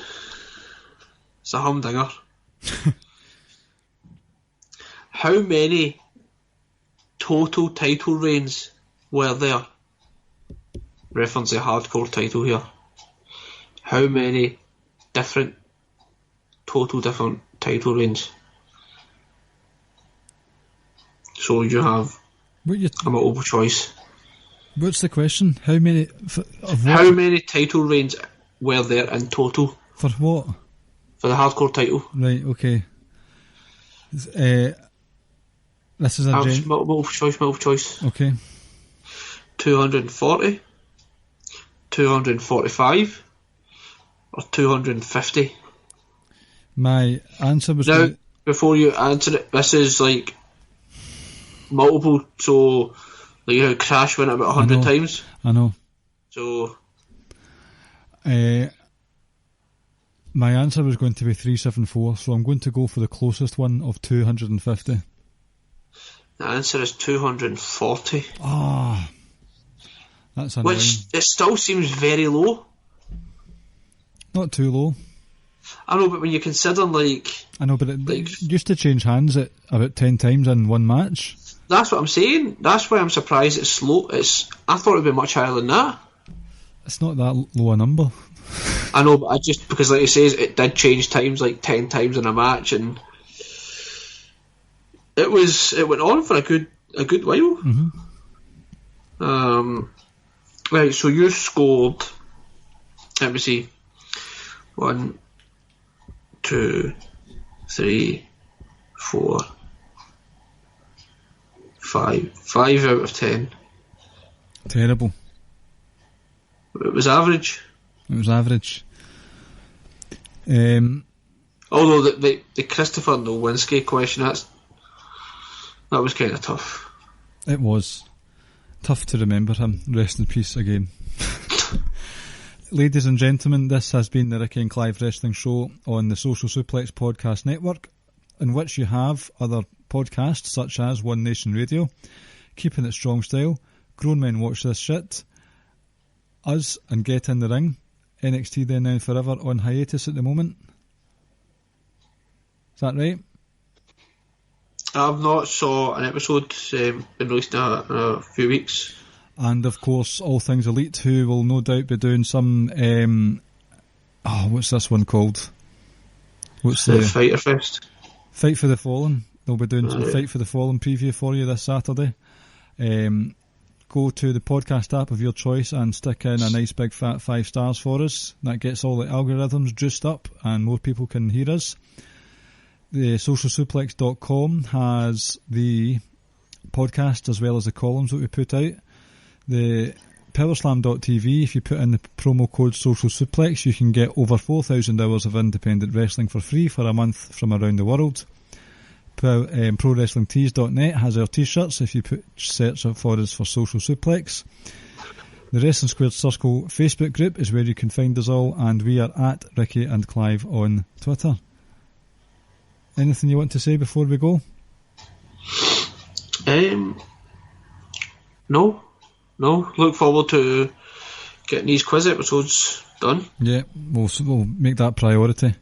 Speaker 5: It's a humdinger. How many total title reigns were there? Reference the hardcore title here. How many different title reigns? So you have a multiple choice.
Speaker 4: What's the question? How many
Speaker 5: How many title reigns were there in total?
Speaker 4: For what?
Speaker 5: For the hardcore title.
Speaker 4: Right, okay. This is a
Speaker 5: multiple choice.
Speaker 4: Okay.
Speaker 5: 240, 245, or 250.
Speaker 4: My answer was...
Speaker 5: Now, before you answer it, this is like multiple, so like you know, Crash went about 100 times.
Speaker 4: I know.
Speaker 5: So...
Speaker 4: my answer was going to be 374, so I'm going to go for the closest one of 250.
Speaker 5: The answer is 240.
Speaker 4: Ah, that's annoying.
Speaker 5: Which, it still seems very low.
Speaker 4: Not too low.
Speaker 5: I know, but when you consider, like...
Speaker 4: I know, but it used to change hands at about 10 times in one match.
Speaker 5: That's what I'm saying. That's why I'm surprised it's low. I thought it would be much higher than that.
Speaker 4: It's not that low a number.
Speaker 5: I know, but because like it says, it did change times like 10 times in a match, and it went on for a good while.
Speaker 4: Mm-hmm.
Speaker 5: Right, so you scored, let me see, 1, 2, 3, 4, 5 out of 10.
Speaker 4: Terrible.
Speaker 5: It was average.
Speaker 4: It was average.
Speaker 5: Although the Christopher Nowinski question, that was kind of tough.
Speaker 4: It was tough to remember him. Rest in peace again. Ladies and gentlemen, this has been the Ricky and Clive Wrestling Show on the Social Suplex Podcast Network, in which you have other podcasts such as One Nation Radio, Keeping It Strong Style, Grown Men Watch This Shit, Us and Get in the Ring, NXT Then Now Forever on hiatus at the moment. Is that right?
Speaker 5: I've not saw an episode been released in a few weeks.
Speaker 4: And of course, All Things Elite, who will no doubt be doing some... what's this one called? What's the
Speaker 5: Fighter Fest?
Speaker 4: Fight for the Fallen. They'll be doing some Fight for the Fallen preview for you this Saturday. Go to the podcast app of your choice and stick in a nice big fat 5 stars for us. That gets all the algorithms juiced up and more people can hear us. The socialsuplex.com has the podcast as well as the columns that we put out. The powerslam.tv, if you put in the promo code Social Suplex, you can get over 4,000 hours of independent wrestling for free for a month from around the world. ProWrestlingTees.net has our t-shirts if you search for us for Social Suplex. The Wrestling Squared Circle Facebook group is where you can find us all, and we are at Ricky and Clive on Twitter. Anything you want to say before we go?
Speaker 5: No. Look forward to getting these quiz episodes done.
Speaker 4: Yeah, we'll make that priority.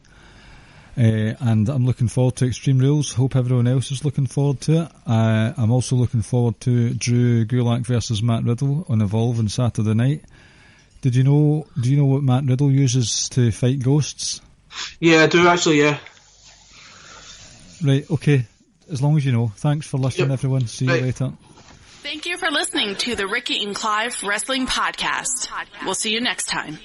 Speaker 4: And I'm looking forward to Extreme Rules. Hope everyone else is looking forward to it. I'm also looking forward to Drew Gulak versus Matt Riddle on Evolve on Saturday night. Do you know what Matt Riddle uses to fight ghosts?
Speaker 5: Yeah, I do actually, yeah.
Speaker 4: Right, okay. As long as you know. Thanks for listening, everyone. See you later.
Speaker 7: Thank you for listening to the Ricky and Clive Wrestling Podcast. We'll see you next time.